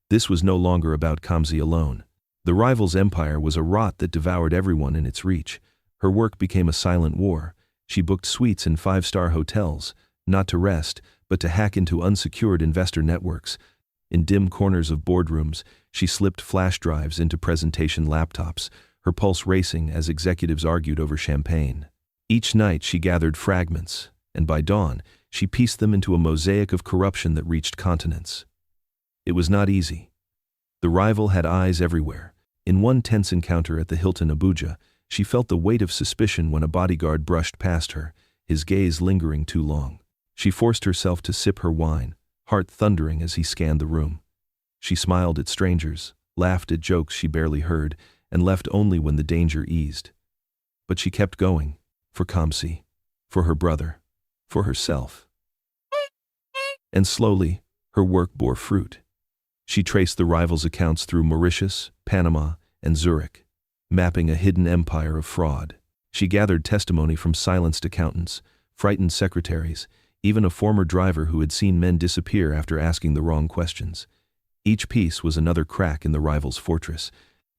This was no longer about Kamsi alone. The rival's empire was a rot that devoured everyone in its reach. Her work became a silent war. She booked suites in 5-star hotels, not to rest, but to hack into unsecured investor networks. In dim corners of boardrooms, she slipped flash drives into presentation laptops, her pulse racing as executives argued over champagne. Each night she gathered fragments, and by dawn, she pieced them into a mosaic of corruption that reached continents. It was not easy. The rival had eyes everywhere. In one tense encounter at the Hilton Abuja, she felt the weight of suspicion when a bodyguard brushed past her, his gaze lingering too long. She forced herself to sip her wine, heart thundering as he scanned the room. She smiled at strangers, laughed at jokes she barely heard, and left only when the danger eased. But she kept going, for Kamsi, for her brother, for herself. And slowly, her work bore fruit. She traced the rival's accounts through Mauritius, Panama, and Zurich, mapping a hidden empire of fraud. She gathered testimony from silenced accountants, frightened secretaries, even a former driver who had seen men disappear after asking the wrong questions. Each piece was another crack in the rival's fortress.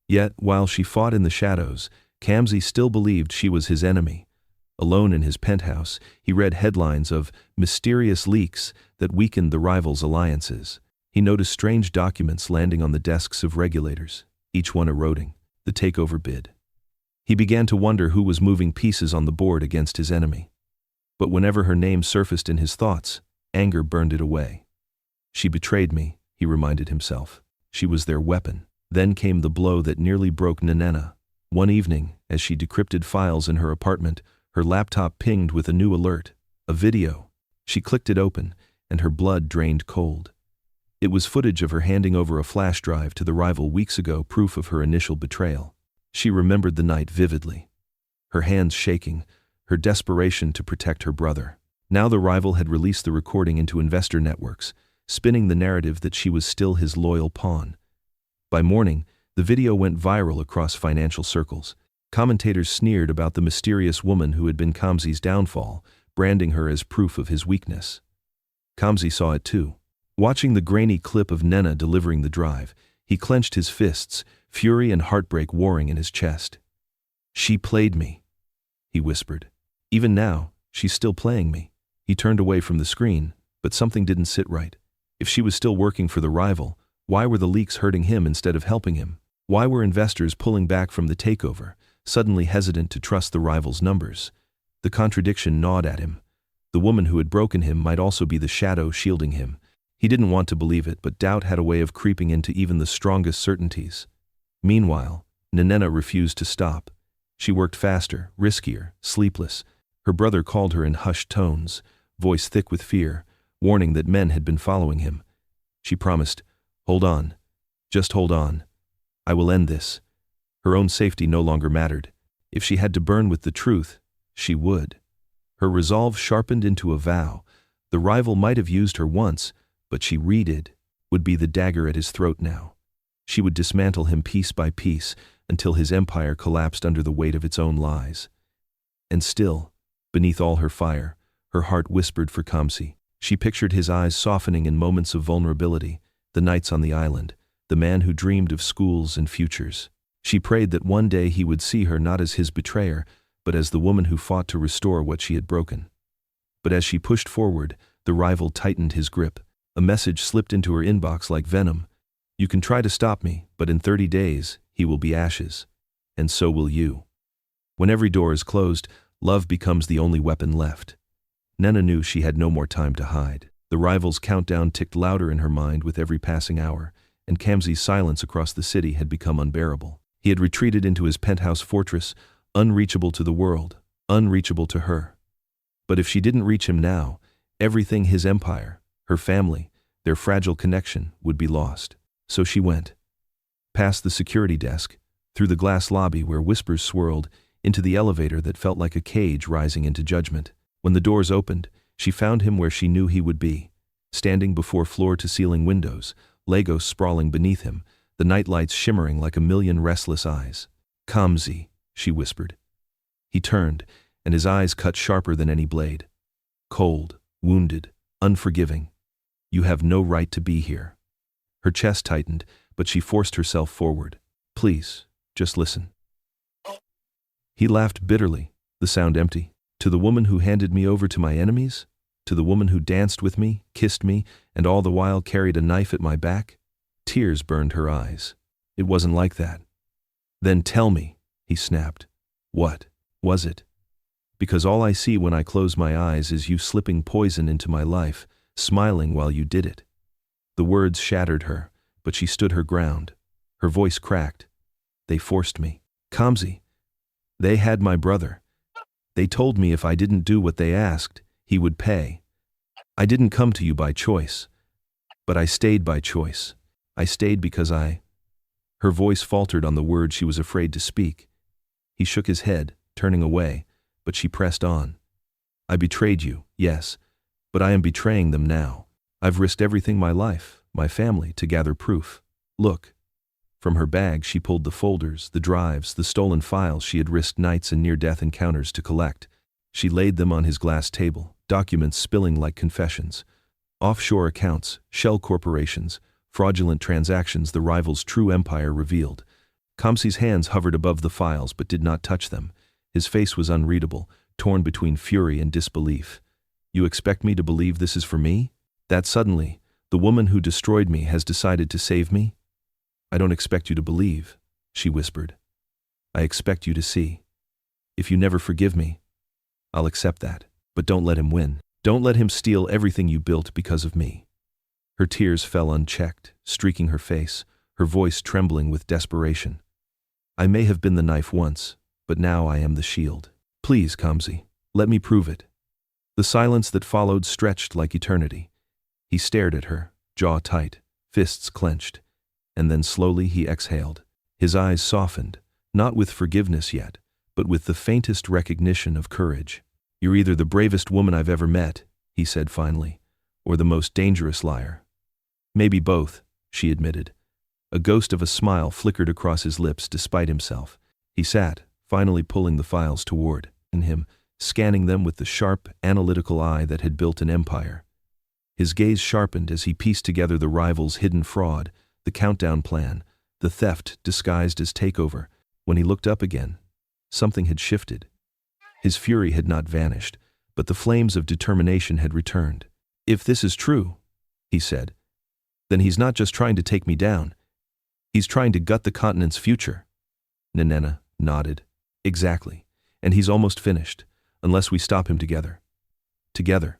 Yet, while she fought in the shadows, Kamsi still believed she was his enemy. Alone in his penthouse, he read headlines of mysterious leaks that weakened the rival's alliances. He noticed strange documents landing on the desks of regulators, each one eroding the takeover bid. He began to wonder who was moving pieces on the board against his enemy. But whenever her name surfaced in his thoughts, anger burned it away. She betrayed me, he reminded himself. She was their weapon. Then came the blow that nearly broke Nnenna. One evening, as she decrypted files in her apartment, her laptop pinged with a new alert, a video. She clicked it open, and her blood drained cold. It was footage of her handing over a flash drive to the rival weeks ago, proof of her initial betrayal. She remembered the night vividly. Her hands shaking, her desperation to protect her brother. Now the rival had released the recording into investor networks, spinning the narrative that she was still his loyal pawn. By morning, the video went viral across financial circles. Commentators sneered about the mysterious woman who had been Kamsi's downfall, branding her as proof of his weakness. Kamsi saw it too. Watching the grainy clip of Nnenna delivering the drive, he clenched his fists, fury and heartbreak warring in his chest. "She played me," he whispered. "Even now, she's still playing me." He turned away from the screen, but something didn't sit right. If she was still working for the rival, why were the leaks hurting him instead of helping him? Why were investors pulling back from the takeover, suddenly hesitant to trust the rival's numbers? The contradiction gnawed at him. The woman who had broken him might also be the shadow shielding him. He didn't want to believe it, but doubt had a way of creeping into even the strongest certainties. Meanwhile, Nnenna refused to stop. She worked faster, riskier, sleepless. Her brother called her in hushed tones, voice thick with fear, warning that men had been following him. She promised, "Hold on. Just hold on. I will end this." Her own safety no longer mattered. If she had to burn with the truth, she would. Her resolve sharpened into a vow. The rival might have used her once, but she would be the dagger at his throat now. She would dismantle him piece by piece until his empire collapsed under the weight of its own lies. And still, beneath all her fire, her heart whispered for Kamsi. She pictured his eyes softening in moments of vulnerability, the nights on the island, the man who dreamed of schools and futures. She prayed that one day he would see her not as his betrayer, but as the woman who fought to restore what she had broken. But as she pushed forward, the rival tightened his grip. A message slipped into her inbox like venom. "You can try to stop me, but in 30 days, he will be ashes. And so will you." When every door is closed, love becomes the only weapon left. Nnenna knew she had no more time to hide. The rival's countdown ticked louder in her mind with every passing hour, and Kamsi's silence across the city had become unbearable. He had retreated into his penthouse fortress, unreachable to the world, unreachable to her. But if she didn't reach him now, everything, his empire, her family, their fragile connection, would be lost. So she went. Past the security desk, through the glass lobby where whispers swirled, into the elevator that felt like a cage rising into judgment. When the doors opened, she found him where she knew he would be, standing before floor-to-ceiling windows, Legos sprawling beneath him, the nightlights shimmering like a million restless eyes. "Kamsi," she whispered. He turned, and his eyes cut sharper than any blade. Cold, wounded, unforgiving. "You have no right to be here." Her chest tightened, but she forced herself forward. "Please, just listen." He laughed bitterly, the sound empty. "To the woman who handed me over to my enemies? To the woman who danced with me, kissed me, and all the while carried a knife at my back?" Tears burned her eyes. "It wasn't like that." "Then tell me," he snapped. "What was it? Because all I see when I close my eyes is you slipping poison into my life, smiling while you did it." The words shattered her, but she stood her ground. Her voice cracked. "They forced me. Kamsi. They had my brother. They told me if I didn't do what they asked, he would pay. I didn't come to you by choice. But I stayed by choice. I stayed because I—" Her voice faltered on the word she was afraid to speak. He shook his head, turning away, but she pressed on. "I betrayed you, yes, but I am betraying them now. I've risked everything, my life, my family, to gather proof. Look." From her bag she pulled the folders, the drives, the stolen files she had risked nights and near-death encounters to collect. She laid them on his glass table, documents spilling like confessions. Offshore accounts, shell corporations, fraudulent transactions the rival's true empire revealed. Kamsi's hands hovered above the files but did not touch them. His face was unreadable, torn between fury and disbelief. "You expect me to believe this is for me? That suddenly, the woman who destroyed me has decided to save me? I don't expect you to believe," she whispered. "I expect you to see. If you never forgive me, I'll accept that. But don't let him win. Don't let him steal everything you built because of me." Her tears fell unchecked, streaking her face, her voice trembling with desperation. "I may have been the knife once, but now I am the shield. Please, Kamsi, let me prove it." The silence that followed stretched like eternity. He stared at her, jaw tight. fists clenched. And then slowly he exhaled. His eyes softened, not with forgiveness yet, but with the faintest recognition of courage. "You're either the bravest woman I've ever met," he said finally, "or the most dangerous liar." "Maybe both," she admitted. A ghost of a smile flickered across his lips despite himself. He sat, finally pulling the files toward him, scanning them with the sharp, analytical eye that had built an empire. His gaze sharpened as he pieced together the rival's hidden fraud, the countdown plan, the theft disguised as takeover. When he looked up again, something had shifted. His fury had not vanished, but the flames of determination had returned. "If this is true," he said, "then he's not just trying to take me down. He's trying to gut the continent's future." Nnenna nodded. "Exactly. And he's almost finished, unless we stop him together." Together.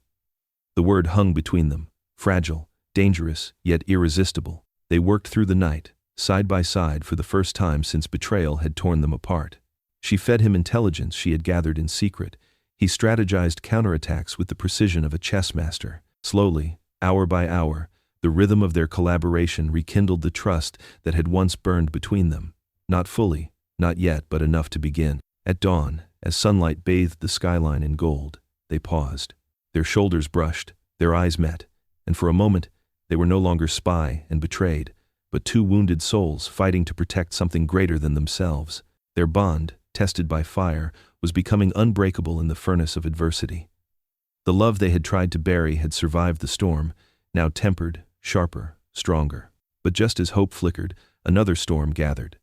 The word hung between them, fragile, dangerous, yet irresistible. They worked through the night, side by side for the first time since betrayal had torn them apart. She fed him intelligence she had gathered in secret. He strategized counterattacks with the precision of a chess master. Slowly, hour by hour, the rhythm of their collaboration rekindled the trust that had once burned between them. Not fully, not yet, but enough to begin. At dawn, as sunlight bathed the skyline in gold, they paused. Their shoulders brushed, their eyes met, and for a moment, they were no longer spy and betrayed, but two wounded souls fighting to protect something greater than themselves. Their bond, tested by fire, was becoming unbreakable in the furnace of adversity. The love they had tried to bury had survived the storm, now tempered, sharper, stronger. But just as hope flickered, another storm gathered.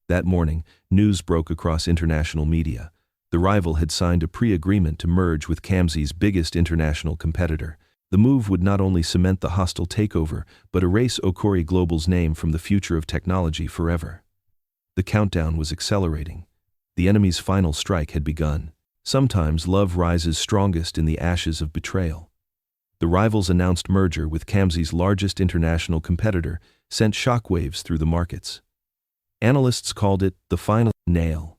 That morning, news broke across international media. The rival had signed a pre-agreement to merge with Kamsi's biggest international competitor. The move would not only cement the hostile takeover, but erase Okorie Global's name from the future of technology forever. The countdown was accelerating. The enemy's final strike had begun. Sometimes love rises strongest in the ashes of betrayal. The rival's announced merger with Kamsi's largest international competitor sent shockwaves through the markets. Analysts called it the final nail.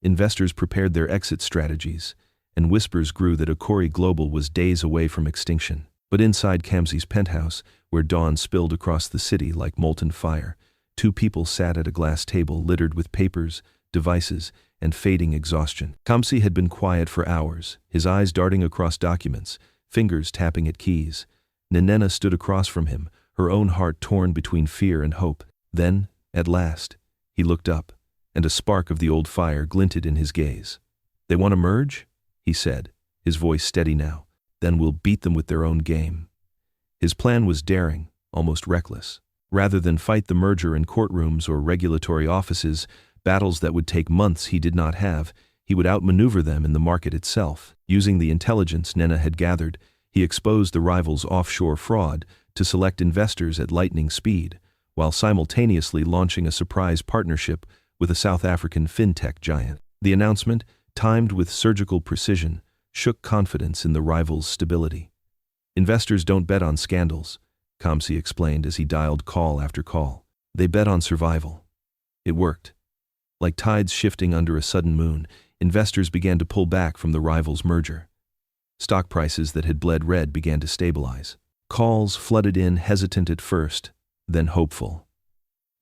Investors prepared their exit strategies, and whispers grew that Okorie Global was days away from extinction. But inside Kamsi's penthouse, where dawn spilled across the city like molten fire, two people sat at a glass table littered with papers, devices, and fading exhaustion. Kamsi had been quiet for hours, his eyes darting across documents, fingers tapping at keys. Nnenna stood across from him, her own heart torn between fear and hope. Then, at last, he looked up, and a spark of the old fire glinted in his gaze. "They want to merge?" he said, his voice steady now. "Then we'll beat them with their own game." His plan was daring, almost reckless. Rather than fight the merger in courtrooms or regulatory offices, battles that would take months he did not have, he would outmaneuver them in the market itself. Using the intelligence Nnenna had gathered, he exposed the rival's offshore fraud to select investors at lightning speed, while simultaneously launching a surprise partnership with a South African fintech giant. The announcement, timed with surgical precision, shook confidence in the rival's stability. "Investors don't bet on scandals," Kamsi explained as he dialed call after call. "They bet on survival." It worked. Like tides shifting under a sudden moon, investors began to pull back from the rival's merger. Stock prices that had bled red began to stabilize. Calls flooded in, hesitant at first, then hopeful.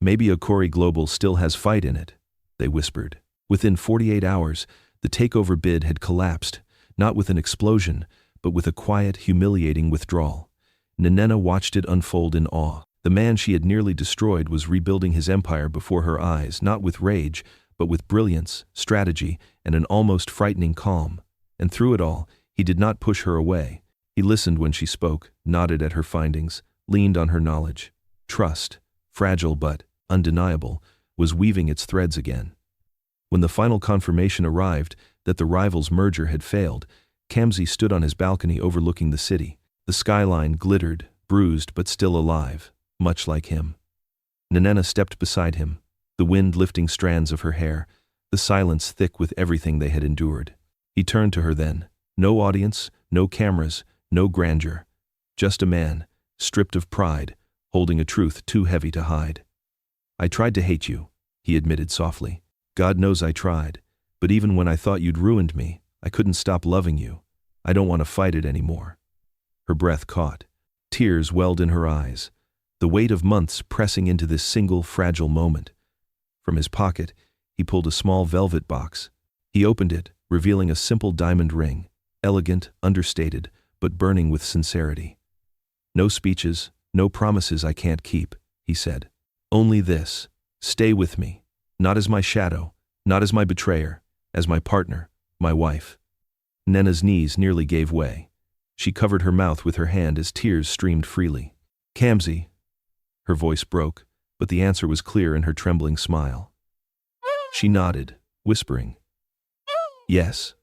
"Maybe Okorie Global still has fight in it," they whispered. Within 48 hours, the takeover bid had collapsed, not with an explosion, but with a quiet, humiliating withdrawal. Nnenna watched it unfold in awe. The man she had nearly destroyed was rebuilding his empire before her eyes, not with rage, but with brilliance, strategy, and an almost frightening calm. And through it all, he did not push her away. He listened when she spoke, nodded at her findings, leaned on her knowledge. Trust, fragile but undeniable, was weaving its threads again. When the final confirmation arrived that the rival's merger had failed, Kamsi stood on his balcony overlooking the city. The skyline glittered, bruised but still alive, much like him. Nnenna stepped beside him, the wind lifting strands of her hair, the silence thick with everything they had endured. He turned to her then. No audience, no cameras, no grandeur. Just a man, stripped of pride, holding a truth too heavy to hide. "I tried to hate you," he admitted softly. "God knows I tried, but even when I thought you'd ruined me, I couldn't stop loving you. I don't want to fight it anymore." Her breath caught. Tears welled in her eyes. the weight of months pressing into this single fragile moment. From his pocket, he pulled a small velvet box. He opened it, revealing a simple diamond ring, elegant, understated, but burning with sincerity. "No speeches, no promises I can't keep," he said. "Only this: stay with me, not as my shadow, not as my betrayer, as my partner, my wife." Nnenna's knees nearly gave way. She covered her mouth with her hand as tears streamed freely. "Kamsi." Her voice broke, but the answer was clear in her trembling smile. She nodded, whispering, "Yes."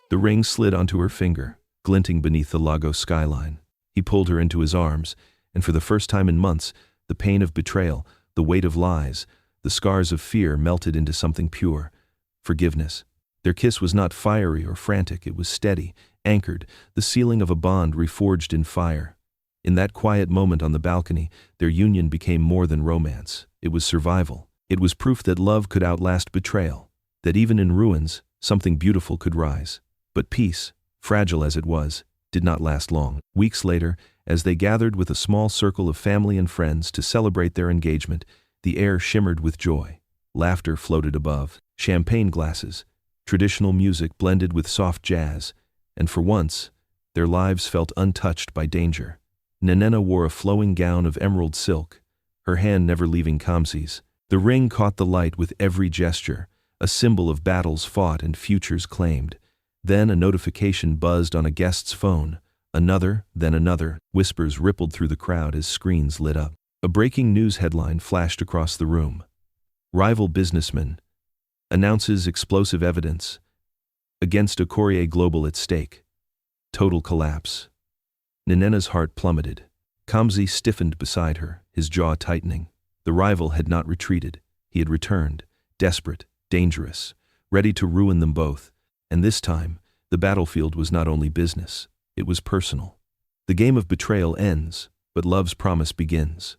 The ring slid onto her finger, glinting beneath the Lagos skyline. He pulled her into his arms, and for the first time in months, the pain of betrayal, the weight of lies, the scars of fear melted into something pure: forgiveness. Their kiss was not fiery or frantic, it was steady, anchored, the sealing of a bond reforged in fire. In that quiet moment on the balcony, their union became more than romance. It was survival. It was proof that love could outlast betrayal, that even in ruins, something beautiful could rise. But peace, fragile as it was, did not last long. Weeks later, as they gathered with a small circle of family and friends to celebrate their engagement, the air shimmered with joy. Laughter floated above, champagne glasses, traditional music blended with soft jazz, and for once, their lives felt untouched by danger. Nnenna wore a flowing gown of emerald silk, her hand never leaving Kamsi's. The ring caught the light with every gesture, a symbol of battles fought and futures claimed. Then a notification buzzed on a guest's phone. Another, then another. Whispers rippled through the crowd as screens lit up. A breaking news headline flashed across the room. "Rival businessman announces explosive evidence against Okorie Global at stake. Total collapse." Nnenna's heart plummeted. Kamsi stiffened beside her, his jaw tightening. The rival had not retreated. He had returned, desperate, dangerous, ready to ruin them both. And this time, the battlefield was not only business, it was personal. The game of betrayal ends, but love's promise begins.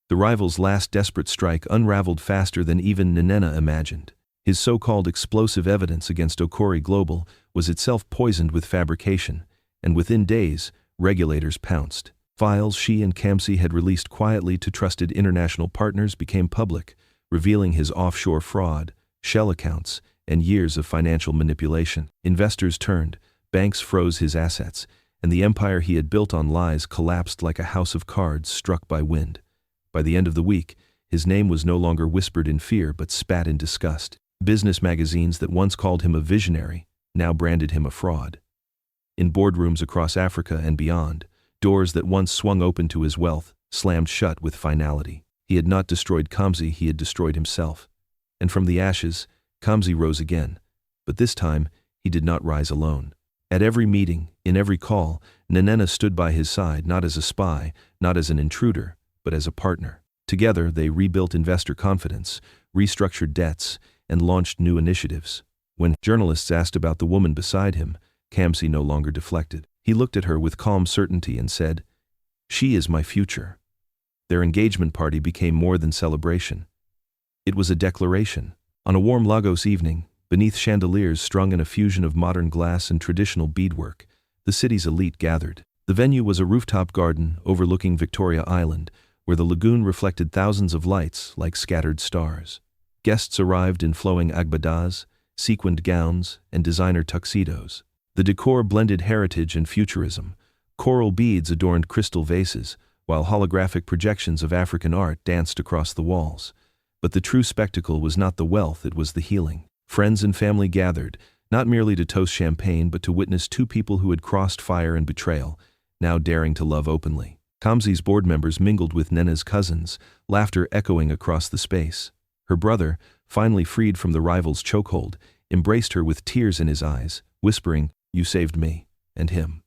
The rival's last desperate strike unraveled faster than even Nnenna imagined. His so-called explosive evidence against Okorie Global was itself poisoned with fabrication, and within days, regulators pounced. Files she and Kamsi had released quietly to trusted international partners became public, revealing his offshore fraud, shell accounts, and years of financial manipulation. Investors turned, banks froze his assets, and the empire he had built on lies collapsed like a house of cards struck by wind. By the end of the week, his name was no longer whispered in fear but spat in disgust. Business magazines that once called him a visionary now branded him a fraud. In boardrooms across Africa and beyond, doors that once swung open to his wealth slammed shut with finality. He had not destroyed Kamsi, he had destroyed himself. And from the ashes, Kamsi rose again. But this time, he did not rise alone. At every meeting, in every call, Nnenna stood by his side, not as a spy, not as an intruder, but as a partner. Together, they rebuilt investor confidence, restructured debts, and launched new initiatives. When journalists asked about the woman beside him, Kamsi no longer deflected. He looked at her with calm certainty and said, "She is my future." Their engagement party became more than celebration. It was a declaration. On a warm Lagos evening, beneath chandeliers strung in a fusion of modern glass and traditional beadwork, the city's elite gathered. The venue was a rooftop garden overlooking Victoria Island, where the lagoon reflected thousands of lights like scattered stars. Guests arrived in flowing agbadas, sequined gowns, and designer tuxedos. The decor blended heritage and futurism. Coral beads adorned crystal vases, while holographic projections of African art danced across the walls. But the true spectacle was not the wealth, it was the healing. Friends and family gathered, not merely to toast champagne but to witness two people who had crossed fire and betrayal, now daring to love openly. Kamsi's board members mingled with Nnenna's cousins, laughter echoing across the space. Her brother, finally freed from the rival's chokehold, embraced her with tears in his eyes, whispering, "You saved me, and him."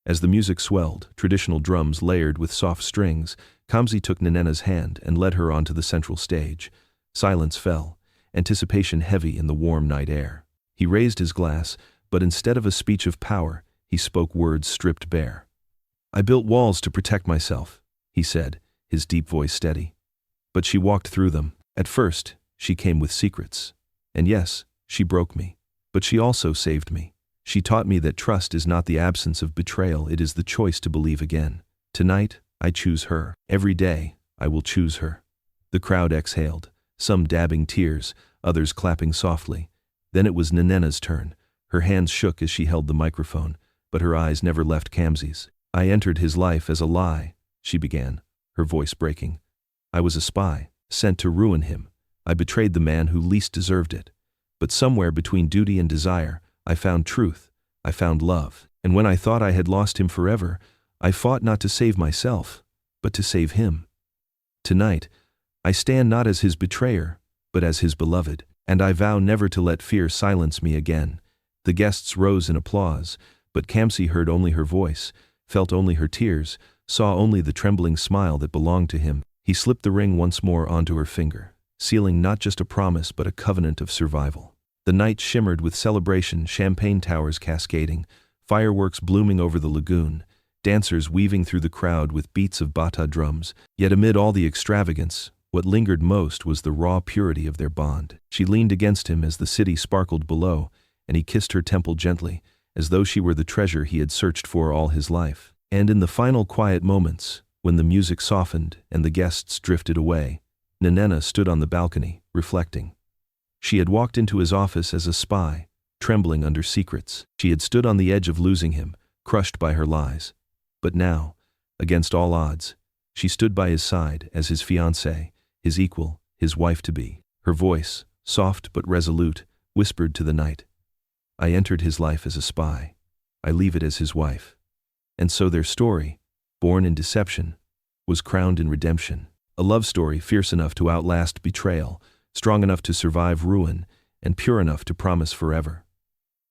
As the music swelled, traditional drums layered with soft strings, Kamsi took Nnenna's hand and led her onto the central stage. Silence fell, anticipation heavy in the warm night air. He raised his glass, but instead of a speech of power, he spoke words stripped bare. "I built walls to protect myself," he said, his deep voice steady. "But she walked through them. At first, she came with secrets. And yes, she broke me. But she also saved me. She taught me that trust is not the absence of betrayal, it is the choice to believe again. Tonight, I choose her. Every day, I will choose her. The crowd exhaled, some dabbing tears, others clapping softly. Then it was Nnenna's turn. Her hands shook as she held the microphone, but her eyes never left Kamsi's. I entered his life as a lie, she began, her voice breaking. I was a spy, sent to ruin him. I betrayed the man who least deserved it. But somewhere between duty and desire, I found truth. I found love. And when I thought I had lost him forever, I fought not to save myself, but to save him. Tonight, I stand not as his betrayer, but as his beloved, and I vow never to let fear silence me again. The guests rose in applause, but Kamsi heard only her voice, felt only her tears, saw only the trembling smile that belonged to him. He slipped the ring once more onto her finger, sealing not just a promise but a covenant of survival. The night shimmered with celebration, champagne towers cascading, fireworks blooming over the lagoon, dancers weaving through the crowd with beats of bata drums. Yet amid all the extravagance, what lingered most was the raw purity of their bond. She leaned against him as the city sparkled below, and he kissed her temple gently, as though she were the treasure he had searched for all his life. And in the final quiet moments, when the music softened and the guests drifted away, Nnenna stood on the balcony, reflecting. She had walked into his office as a spy, trembling under secrets. She had stood on the edge of losing him, crushed by her lies. But now, against all odds, she stood by his side as his fiancée, his equal, his wife-to-be. Her voice, soft but resolute, whispered to the night. I entered his life as a spy. I leave it as his wife. And so their story, born in deception, was crowned in redemption. A love story fierce enough to outlast betrayal, strong enough to survive ruin, and pure enough to promise forever.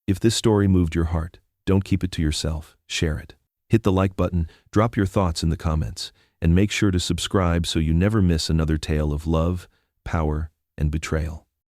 If this story moved your heart, don't keep it to yourself, share it. Hit the like button, drop your thoughts in the comments, and make sure to subscribe so you never miss another tale of love, power, and betrayal.